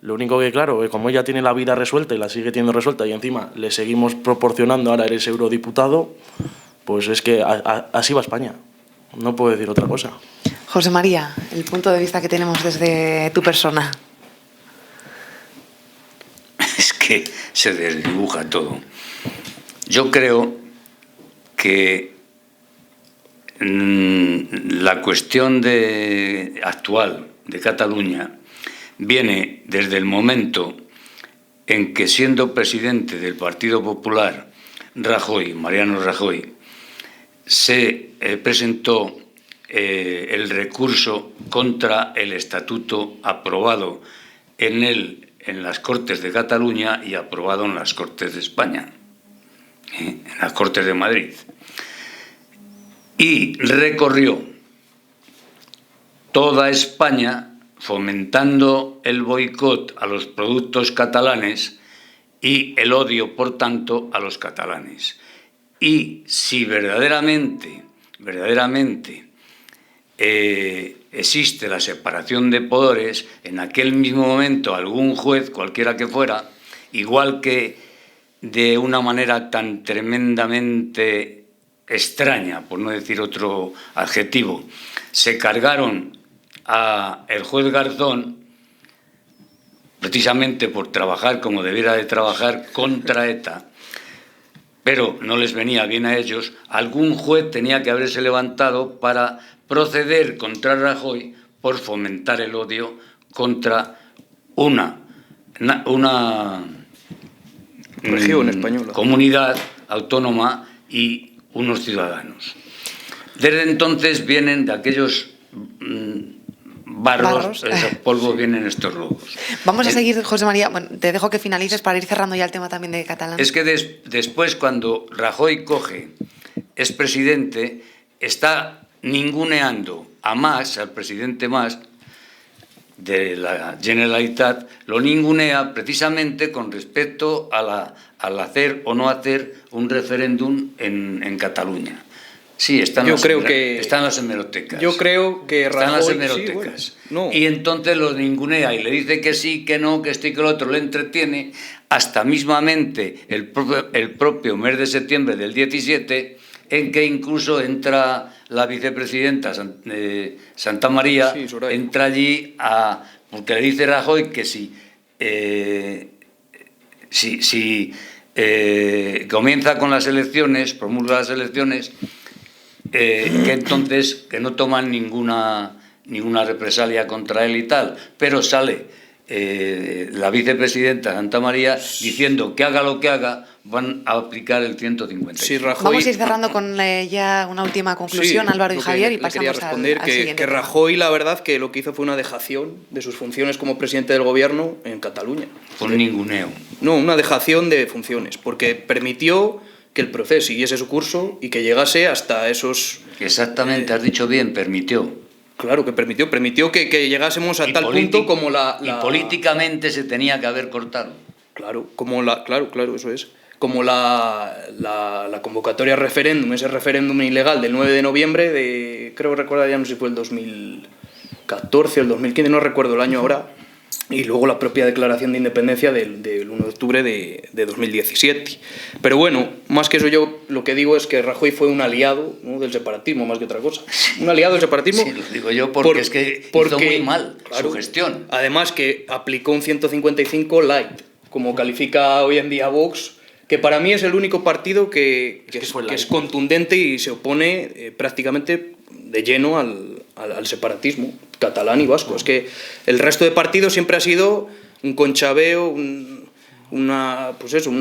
Lo único que, claro, como ella tiene la vida resuelta y la sigue teniendo resuelta y encima le seguimos proporcionando, ahora eres eurodiputado, pues es que así va España. No puedo decir otra cosa. José María, el punto de vista que tenemos desde tu persona. Es que se desdibuja todo. Yo creo que la cuestión actual de Cataluña viene desde el momento en que, siendo presidente del Partido Popular, Mariano Rajoy, se presentó el recurso contra el estatuto aprobado en las Cortes de Cataluña y aprobado en las Cortes de España, en las Cortes de Madrid. Y recorrió toda España fomentando el boicot a los productos catalanes y el odio, por tanto, a los catalanes. Y si verdaderamente existe la separación de poderes, en aquel mismo momento algún juez, cualquiera que fuera, igual que de una manera tan tremendamente extraña, por no decir otro adjetivo, se cargaron a el juez Garzón precisamente por trabajar como debiera de trabajar contra ETA, pero no les venía bien a ellos, algún juez tenía que haberse levantado para proceder contra Rajoy por fomentar el odio contra una región española, comunidad autónoma y unos ciudadanos. Desde entonces vienen de aquellos barros, esos polvos, vienen estos lobos. Vamos a seguir, José María. Bueno, te dejo que finalices para ir cerrando ya el tema también de Catalán. Es que después, cuando Rajoy es presidente, está ninguneando a Mas, al presidente Mas, de la Generalitat, lo ningunea precisamente con respecto al hacer o no hacer un referéndum en Cataluña. Sí, están las hemerotecas. Yo creo que Rajoy... Están las hemerotecas. Sí, bueno, no. Y entonces lo ningunea y le dice que sí, que no, que esto y que lo otro, le entretiene, hasta mismamente el propio mes de septiembre del 17, en que incluso entra la vicepresidenta Santa María, sí, entra allí porque le dice Rajoy que si comienza con las elecciones, promulga las elecciones, que entonces que no toman ninguna represalia contra él y tal, pero sale la vicepresidenta Santa María diciendo que haga lo que haga, van a aplicar el 155. Sí, Rajoy... Vamos a ir cerrando con ya una última conclusión, Sí, Álvaro y lo que Javier, y le quería pasamos responder al que siguiente tema. Rajoy, la verdad, que lo que hizo fue una dejación de sus funciones como presidente del gobierno en Cataluña. Con ninguneo. No, una dejación de funciones, porque permitió que el proceso siguiese su curso y que llegase hasta esos... Exactamente, has dicho bien, permitió. Claro, que permitió que llegásemos a tal punto como Y políticamente se tenía que haber cortado. Claro, claro, eso es. Como la convocatoria a referéndum, ese referéndum ilegal del 9 de noviembre de, creo que recordar ya no sé si fue el 2014 o el 2015, no recuerdo el año ahora, y luego la propia declaración de independencia del 1 de octubre de 2017. Pero bueno, más que eso yo lo que digo es que Rajoy fue un aliado, ¿no?, del separatismo, más que otra cosa. Un aliado del separatismo. Sí, lo digo yo porque es que hizo muy mal claro, su gestión. Además que aplicó un 155 light, como califica hoy en día Vox, que para mí es el único partido que es contundente y se opone prácticamente de lleno al separatismo catalán y vasco. Es que el resto de partidos siempre ha sido un conchabeo, una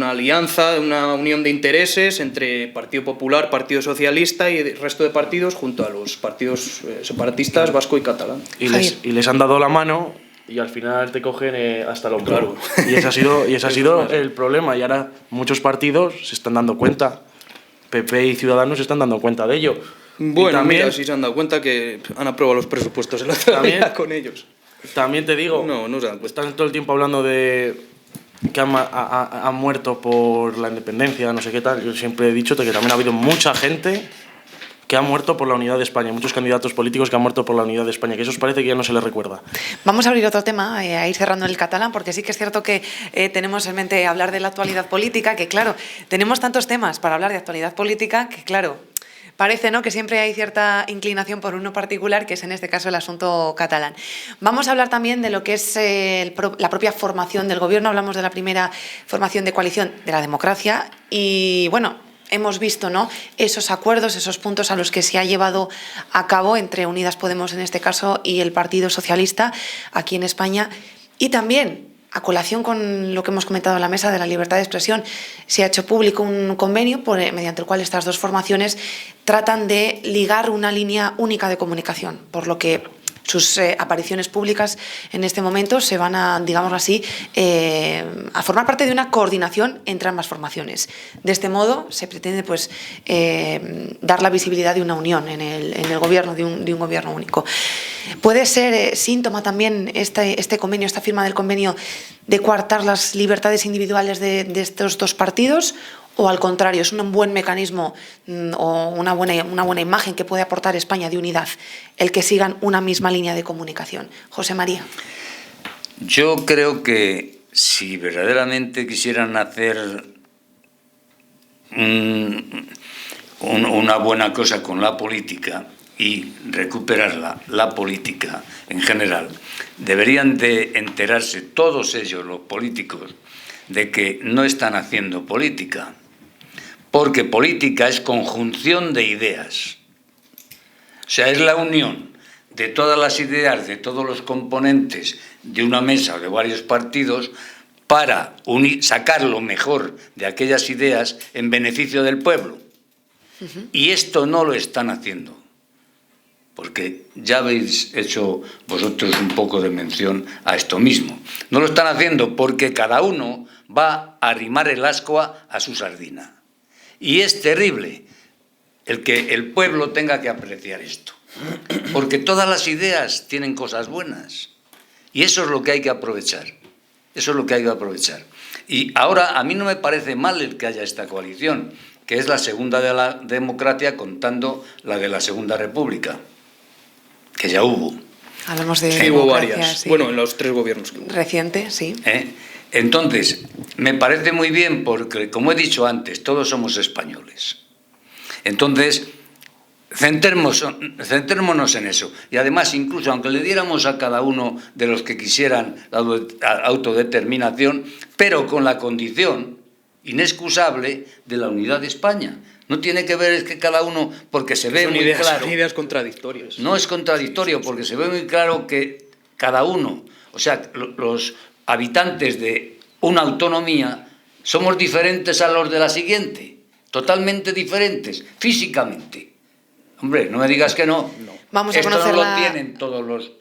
alianza, una unión de intereses entre Partido Popular, Partido Socialista y el resto de partidos junto a los partidos separatistas vasco y catalán. Y les han dado la mano y al final te cogen hasta el hombro. Claro. Y ese ha sido el problema. Y ahora muchos partidos se están dando cuenta. PP y Ciudadanos se están dando cuenta de ello. Bueno, y también, mira, sí se han dado cuenta que han aprobado los presupuestos en la otra con ellos. También te digo, no se dan cuenta. Están todo el tiempo hablando de que han muerto por la independencia, no sé qué tal. Yo siempre he dicho que también ha habido mucha gente que ha muerto por la unidad de España, muchos candidatos políticos que han muerto por la unidad de España, que eso os parece que ya no se les recuerda. Vamos a abrir otro tema, a ir cerrando el catalán, porque sí que es cierto que tenemos en mente hablar de la actualidad política, que claro, tenemos tantos temas para hablar de actualidad política, que claro, parece, ¿no?, que siempre hay cierta inclinación por uno particular, que es en este caso el asunto catalán. Vamos a hablar también de lo que es la propia formación del gobierno. Hablamos de la primera formación de coalición de la democracia y, bueno, hemos visto, ¿no?, esos acuerdos, esos puntos a los que se ha llevado a cabo entre Unidas Podemos, en este caso, y el Partido Socialista aquí en España. Y también, a colación con lo que hemos comentado en la mesa de la libertad de expresión, se ha hecho público un convenio mediante el cual estas dos formaciones tratan de ligar una línea única de comunicación, por lo que sus apariciones públicas en este momento se van a, digámoslo así, a formar parte de una coordinación entre ambas formaciones. De este modo se pretende pues, dar la visibilidad de una unión en el gobierno, de un gobierno único. ¿Puede ser síntoma también este convenio, esta firma del convenio, de coartar las libertades individuales de estos dos partidos? ¿O al contrario, es un buen mecanismo o una buena imagen que puede aportar España de unidad, el que sigan una misma línea de comunicación? José María. Yo creo que si verdaderamente quisieran hacer una buena cosa con la política y recuperar la política en general, deberían de enterarse todos ellos, los políticos, de que no están haciendo política. Porque política es conjunción de ideas. O sea, es la unión de todas las ideas, de todos los componentes de una mesa o de varios partidos para sacar lo mejor de aquellas ideas en beneficio del pueblo. Y esto no lo están haciendo. Porque ya habéis hecho vosotros un poco de mención a esto mismo. No lo están haciendo porque cada uno va a arrimar el ascua a su sardina. Y es terrible el que el pueblo tenga que apreciar esto, porque todas las ideas tienen cosas buenas y eso es lo que hay que aprovechar, eso es lo que hay que aprovechar. Y ahora a mí no me parece mal el que haya esta coalición, que es la segunda de la democracia contando la de la Segunda República, que ya hubo. Hablamos de sí, hubo varias, sí. Bueno, en los 3 gobiernos que hubo. Reciente, sí. Entonces, me parece muy bien porque, como he dicho antes, todos somos españoles. Entonces, centrémonos en eso. Y además, incluso aunque le diéramos a cada uno de los que quisieran la autodeterminación, pero con la condición inexcusable de la unidad de España. No tiene que ver es que cada uno, porque se ve muy claro... Son ideas contradictorias. No es contradictorio, porque se ve muy claro que cada uno. O sea, los habitantes de una autonomía somos diferentes a los de la siguiente, totalmente diferentes, físicamente. Hombre, no me digas que no. Vamos a Esto conocer no la... lo tienen todos los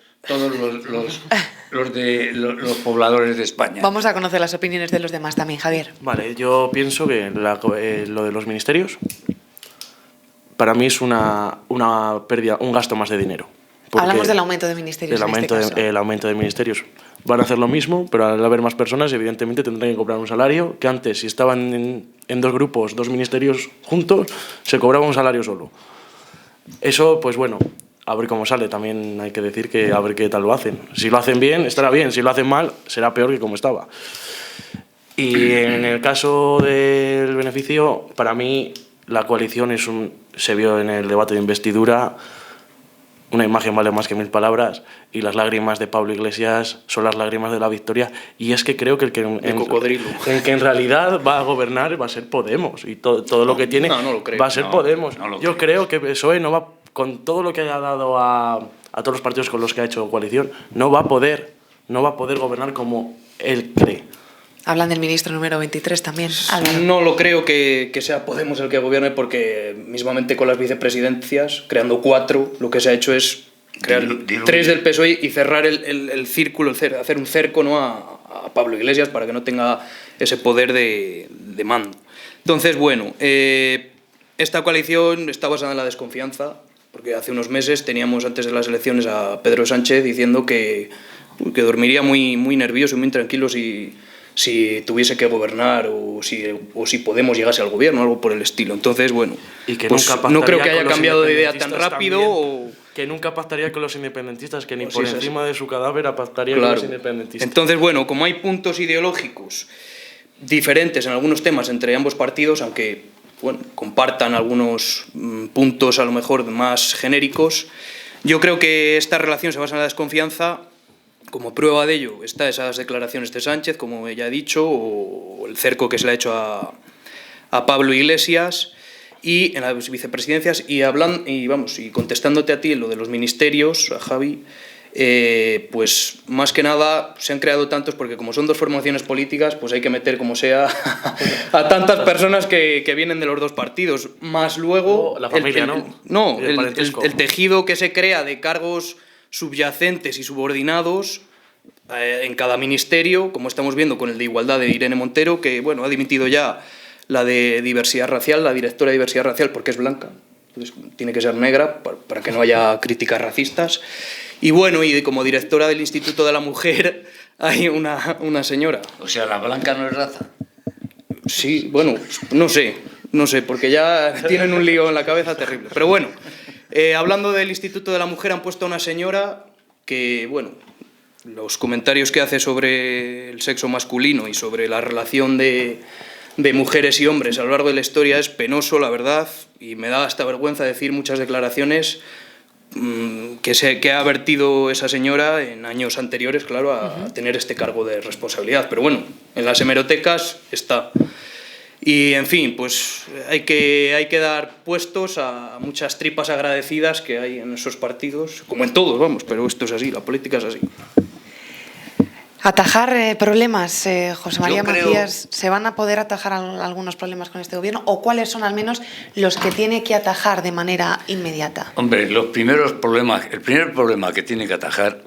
pobladores de España. Vamos a conocer las opiniones de los demás también, Javier. Vale, yo pienso que lo de los ministerios para mí es una pérdida, un gasto más de dinero. Hablamos del aumento de ministerios El aumento de ministerios. Van a hacer lo mismo, pero al haber más personas, evidentemente tendrán que cobrar un salario que antes, si estaban en dos grupos, dos ministerios juntos, se cobraba un salario solo. Eso, pues bueno, a ver cómo sale. También hay que decir que a ver qué tal lo hacen. Si lo hacen bien, estará bien. Si lo hacen mal, será peor que como estaba. Y en el caso del beneficio, para mí la coalición se vio en el debate de investidura. Una imagen vale más que 1000 palabras, y las lágrimas de Pablo Iglesias son las lágrimas de la victoria. Y es que creo que el que en realidad va a gobernar va a ser Podemos, y todo lo que tiene no lo creo. va a ser Podemos. Yo creo que PSOE no va, con todo lo que haya dado a todos los partidos con los que ha hecho coalición, no va a poder gobernar como él cree. Hablan del ministro número 23 también, Álvaro. No lo creo que sea Podemos el que gobierne, porque mismamente con las vicepresidencias, creando 4, lo que se ha hecho es crear 3 del PSOE y cerrar el círculo, hacer un cerco, ¿no?, a Pablo Iglesias, para que no tenga ese poder de mando. Entonces, bueno, esta coalición está basada en la desconfianza, porque hace unos meses teníamos, antes de las elecciones, a Pedro Sánchez diciendo que dormiría muy nervioso y muy tranquilo si tuviese que gobernar o si Podemos llegase al gobierno, algo por el estilo. Entonces, bueno, y que pues nunca no creo que con haya los cambiado de idea tan independentistas rápido. También, que nunca pactaría con los independentistas, que ni por encima de su cadáver pactaría con los independentistas. Entonces, bueno, como hay puntos ideológicos diferentes en algunos temas entre ambos partidos, aunque bueno, compartan algunos puntos a lo mejor más genéricos, yo creo que esta relación se basa en la desconfianza. Como prueba de ello está esas declaraciones de Sánchez, como ya he dicho, o el cerco que se le ha hecho a Pablo Iglesias, y en las vicepresidencias, y contestándote a ti en lo de los ministerios, a Javi, pues más que nada se han creado tantos porque como son dos formaciones políticas, pues hay que meter como sea a tantas personas que vienen de los dos partidos, más luego la familia, el tejido que se crea de cargos subyacentes y subordinados en cada ministerio, como estamos viendo con el de Igualdad de Irene Montero, que bueno, ha dimitido ya la de Diversidad Racial, la directora de Diversidad Racial, porque es blanca, entonces tiene que ser negra para que no haya críticas racistas. Y bueno, y como directora del Instituto de la Mujer hay una señora. O sea, la blanca no es raza. Sí, bueno, no sé, porque ya tienen un lío en la cabeza terrible. Pero bueno, hablando del Instituto de la Mujer, han puesto a una señora que, bueno, los comentarios que hace sobre el sexo masculino y sobre la relación de mujeres y hombres a lo largo de la historia es penoso, la verdad, y me da hasta vergüenza decir muchas declaraciones que ha vertido esa señora en años anteriores, claro, a tener este cargo de responsabilidad. Pero bueno, en las hemerotecas está. Y, en fin, pues hay que dar puestos a muchas tripas agradecidas que hay en esos partidos, como en todos, vamos, pero esto es así, la política es así. Atajar problemas, José María Macías, ¿se van a poder atajar algunos problemas con este gobierno? ¿O cuáles son al menos los que tiene que atajar de manera inmediata? Hombre, el primer problema que tiene que atajar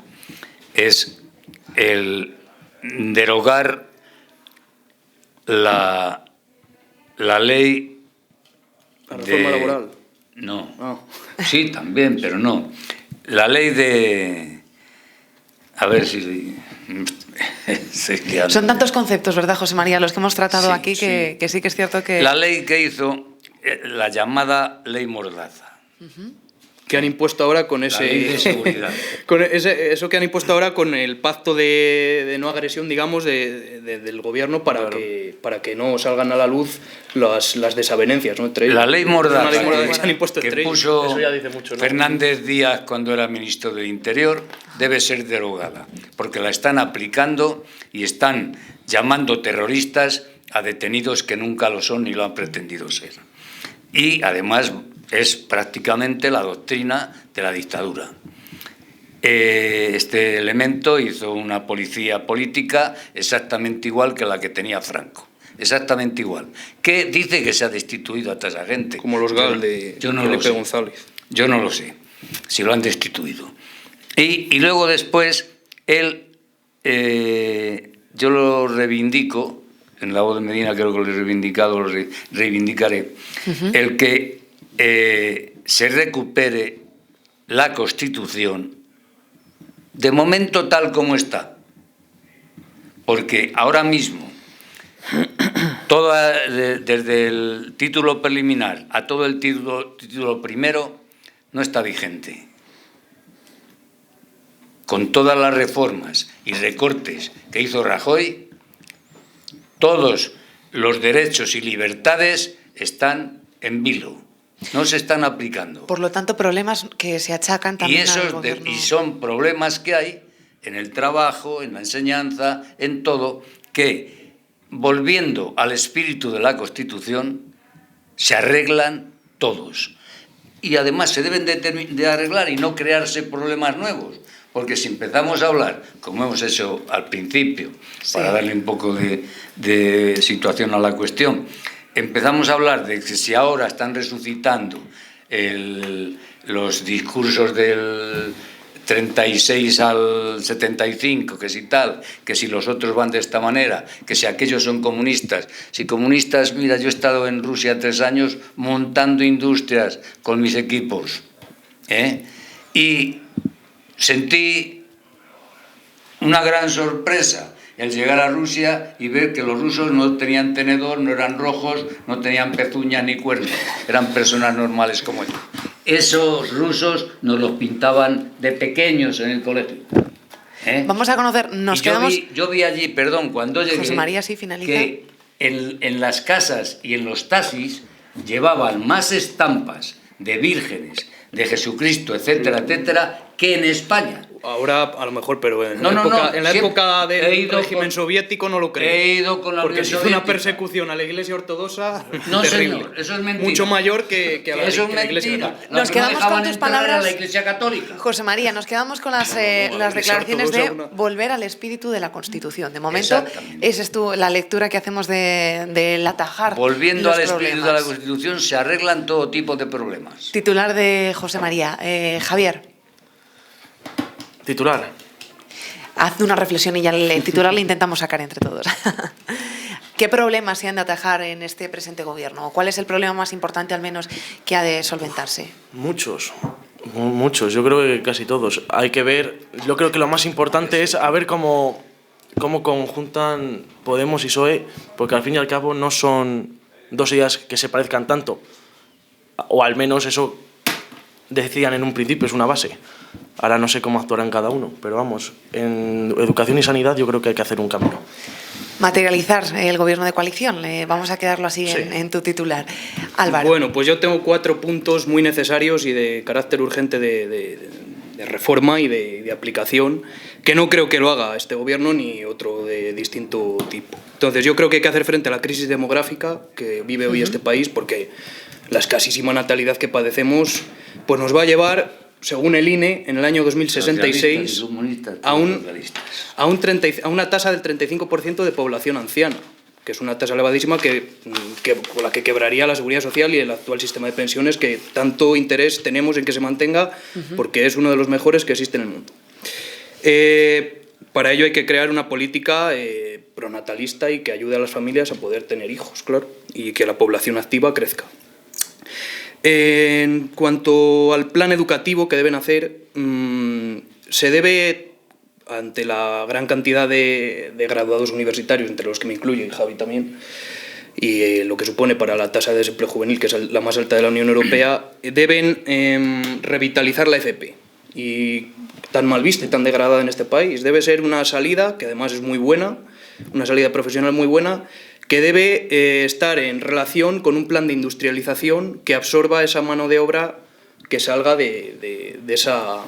es el derogar la ley ¿La reforma laboral? No. Oh. Sí, también, pero no. La ley de... A ver si... Son tantos conceptos, ¿verdad, José María, los que hemos tratado aquí, que sí que es cierto que... La ley que hizo, la llamada Ley Mordaza. Que han impuesto ahora con ese... La ley de seguridad. Eso que han impuesto ahora con el pacto de no agresión, digamos, del gobierno para que no salgan a la luz las desavenencias, ¿no? Entre ellos. La Ley Mordaza que han impuesto que entre ellos. puso Eso ya dice mucho, ¿no? Fernández Díaz cuando era ministro del Interior debe ser derogada, porque la están aplicando y están llamando terroristas a detenidos que nunca lo son ni lo han pretendido ser. Y además es prácticamente la doctrina de la dictadura. este elemento hizo una policía política exactamente igual que la que tenía Franco. Exactamente igual. Que dice que se ha destituido a toda esa gente. Como los GAL de Felipe González. Yo no lo sé, si lo han destituido. Y luego después, él, yo lo reivindico, en la voz de Medina creo que lo he reivindicado, lo reivindicaré, el que se recupere la Constitución de momento tal como está. Porque ahora mismo, desde el título preliminar a todo el título primero, no está vigente. Con todas las reformas y recortes que hizo Rajoy, todos los derechos y libertades están en vilo, no se están aplicando. Por lo tanto, problemas que se achacan también al gobierno. Y son problemas que hay en el trabajo, en la enseñanza, en todo, que volviendo al espíritu de la Constitución se arreglan todos. Y además se deben de arreglar y no crearse problemas nuevos. Porque si empezamos a hablar, como hemos hecho al principio, para darle un poco de situación a la cuestión, empezamos a hablar de que si ahora están resucitando los discursos del 36 al 75, que si tal, que si los otros van de esta manera, que si aquellos son comunistas. Si comunistas, mira, yo he estado en Rusia 3 años montando industrias con mis equipos, y sentí una gran sorpresa el llegar a Rusia y ver que los rusos no tenían tenedor, no eran rojos, no tenían pezuñas ni cuernos, eran personas normales como yo. Esos rusos nos los pintaban de pequeños en el colegio. Vamos a conocer, yo vi allí, perdón, cuando llegué, José María, sí, finaliza. Que en las casas y en los taxis llevaban más estampas de vírgenes, de Jesucristo, etcétera, etcétera, que en España. Ahora a lo mejor, pero en la época del régimen soviético no lo creo. He ido con la porque Unión se hizo Soviética. una persecución a la Iglesia Ortodoxa No, terrible. señor, eso es mentira. Mucho mayor que a la, eso es que la Iglesia mentira. Católica. Nos quedamos con tus palabras, a la Iglesia Católica. José María, nos quedamos con las declaraciones de volver al espíritu de la Constitución. De momento, esa es la lectura que hacemos del atajar. Volviendo los al espíritu problemas. de la Constitución, se arreglan todo tipo de problemas. Titular de José María. Javier. Titular. Haz una reflexión y ya el titular le intentamos sacar entre todos. ¿Qué problemas se han de atajar en este presente gobierno? ¿O cuál es el problema más importante, al menos, que ha de solventarse? Muchos, yo creo que casi todos. Hay que ver, yo creo que lo más importante es a ver cómo conjuntan Podemos y PSOE, porque al fin y al cabo no son dos ideas que se parezcan tanto, o al menos eso decían en un principio, es una base. Ahora no sé cómo actuarán cada uno, pero vamos, en educación y sanidad yo creo que hay que hacer un cambio. Materializar el gobierno de coalición, vamos a quedarlo así sí. en tu titular. Álvaro. Bueno, pues yo tengo 4 puntos muy necesarios y de carácter urgente de reforma y de aplicación, que no creo que lo haga este gobierno ni otro de distinto tipo. Entonces yo creo que hay que hacer frente a la crisis demográfica que vive hoy este país, porque la escasísima natalidad que padecemos pues nos va a llevar, según el INE, en el año 2066 a una tasa del 35% de población anciana, que es una tasa elevadísima con la que quebraría la seguridad social y el actual sistema de pensiones que tanto interés tenemos en que se mantenga, porque es uno de los mejores que existe en el mundo. Para ello hay que crear una política pronatalista y que ayude a las familias a poder tener hijos, claro, y que la población activa crezca. En cuanto al plan educativo que deben hacer, se debe, ante la gran cantidad de graduados universitarios, entre los que me incluyo y Javi también, y lo que supone para la tasa de desempleo juvenil, que es la más alta de la Unión Europea, deben revitalizar la FP. Y tan mal vista y tan degradada en este país, debe ser una salida, que además es muy buena, una salida profesional muy buena, que debe estar en relación con un plan de industrialización que absorba esa mano de obra que salga de esa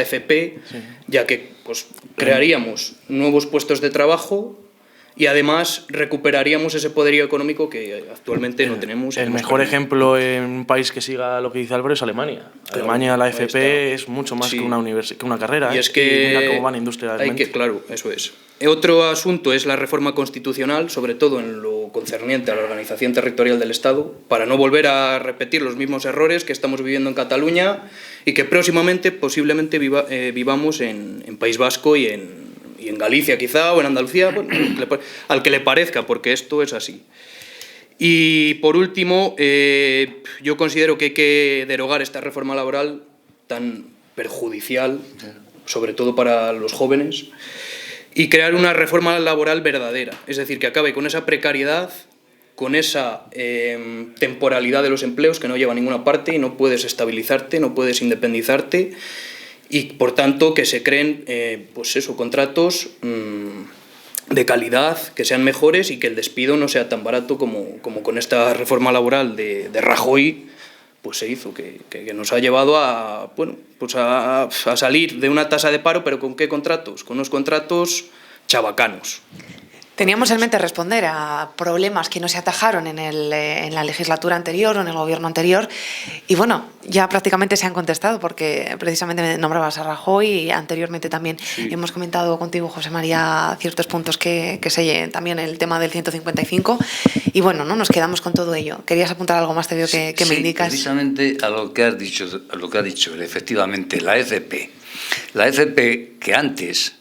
FP, sí. Ya que pues, crearíamos nuevos puestos de trabajo y además recuperaríamos ese poderío económico que actualmente no tenemos. El mejor ejemplo en un país que siga lo que dice Álvaro es Alemania. Alemania, la FP es mucho más que una carrera. Y es que mira cómo van industrialmente. Claro, eso es. Otro asunto es la reforma constitucional, sobre todo en lo concerniente a la organización territorial del Estado, para no volver a repetir los mismos errores que estamos viviendo en Cataluña y que próximamente posiblemente vivamos en País Vasco y en Galicia quizá, o en Andalucía, bueno, al que le parezca, porque esto es así. Y por último, yo considero que hay que derogar esta reforma laboral tan perjudicial, sobre todo para los jóvenes, y crear una reforma laboral verdadera, es decir, que acabe con esa precariedad, con esa temporalidad de los empleos que no lleva a ninguna parte y no puedes estabilizarte, no puedes independizarte, y por tanto que se creen contratos de calidad, que sean mejores y que el despido no sea tan barato como con esta reforma laboral de Rajoy pues se hizo, que nos ha llevado a salir de una tasa de paro, pero ¿con qué contratos? Con unos contratos chabacanos. Teníamos en mente responder a problemas que no se atajaron en la legislatura anterior o en el gobierno anterior y bueno, ya prácticamente se han contestado porque precisamente nombrabas a Rajoy y anteriormente también hemos comentado contigo, José María, ciertos puntos que también el tema del 155 y bueno, ¿no? Nos quedamos con todo ello. ¿Querías apuntar algo más? Te veo que me indicas. Precisamente a lo que has dicho, efectivamente, la FP. La FP que antes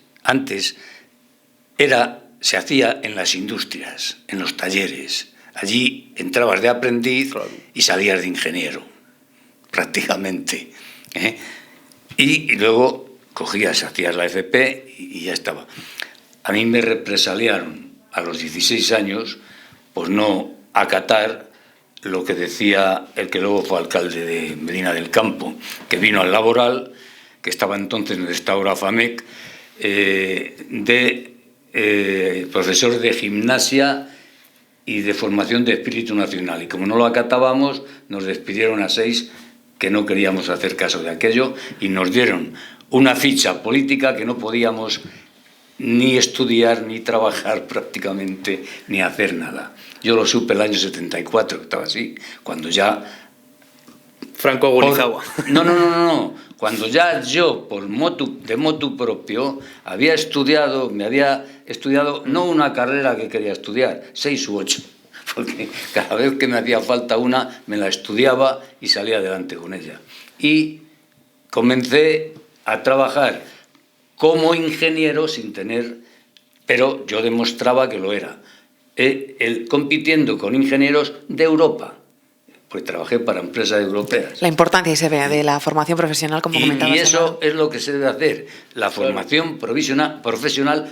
se hacía en las industrias, en los talleres. Allí entrabas de aprendiz y salías de ingeniero, prácticamente. Y luego hacías la FP y ya estaba. A mí me represaliaron a los 16 años por no acatar lo que decía el que luego fue alcalde de Medina del Campo, que vino al laboral, que estaba entonces en el estado FAMEC, profesor de gimnasia y de formación de espíritu nacional. Y como no lo acatábamos, nos despidieron a 6 que no queríamos hacer caso de aquello y nos dieron una ficha política que no podíamos ni estudiar, ni trabajar prácticamente, ni hacer nada. Yo lo supe el año 74, que estaba así, cuando ya... Franco agonizaba. No. Cuando ya yo, de motu propio, me había estudiado no una carrera que quería estudiar, 6 u 8, porque cada vez que me hacía falta una, me la estudiaba y salía adelante con ella. Y comencé a trabajar como ingeniero pero yo demostraba que lo era, compitiendo con ingenieros de Europa. Pues trabajé para empresas europeas. La importancia, y se ve, de la formación profesional, como comentabas. Y eso es lo que se debe hacer, la formación profesional,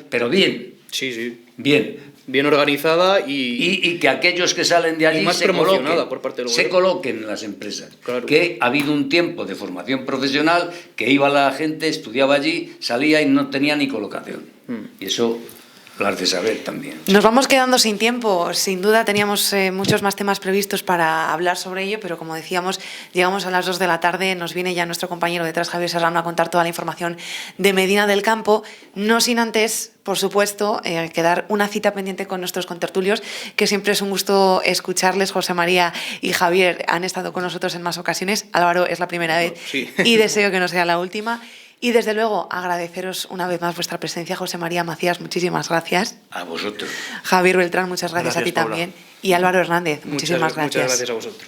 pero bien. Sí. Bien organizada y que aquellos que salen de allí se coloquen en las empresas. Claro. Que ha habido un tiempo de formación profesional que iba la gente, estudiaba allí, salía y no tenía ni colocación. Y eso... de saber también. Nos vamos quedando sin tiempo. Sin duda teníamos muchos más temas previstos para hablar sobre ello, pero como decíamos, llegamos a las 2 de la tarde, nos viene ya nuestro compañero detrás, Javier Serrano, a contar toda la información de Medina del Campo, no sin antes, por supuesto, quedar una cita pendiente con nuestros contertulios, que siempre es un gusto escucharles. José María y Javier han estado con nosotros en más ocasiones. Álvaro, es la primera vez y deseo que no sea la última. Y desde luego agradeceros una vez más vuestra presencia. José María Macías, muchísimas gracias. A vosotros. Javier Beltrán, muchas gracias a ti Paula. también. Y Álvaro Hernández, muchísimas gracias. Muchas gracias a vosotros.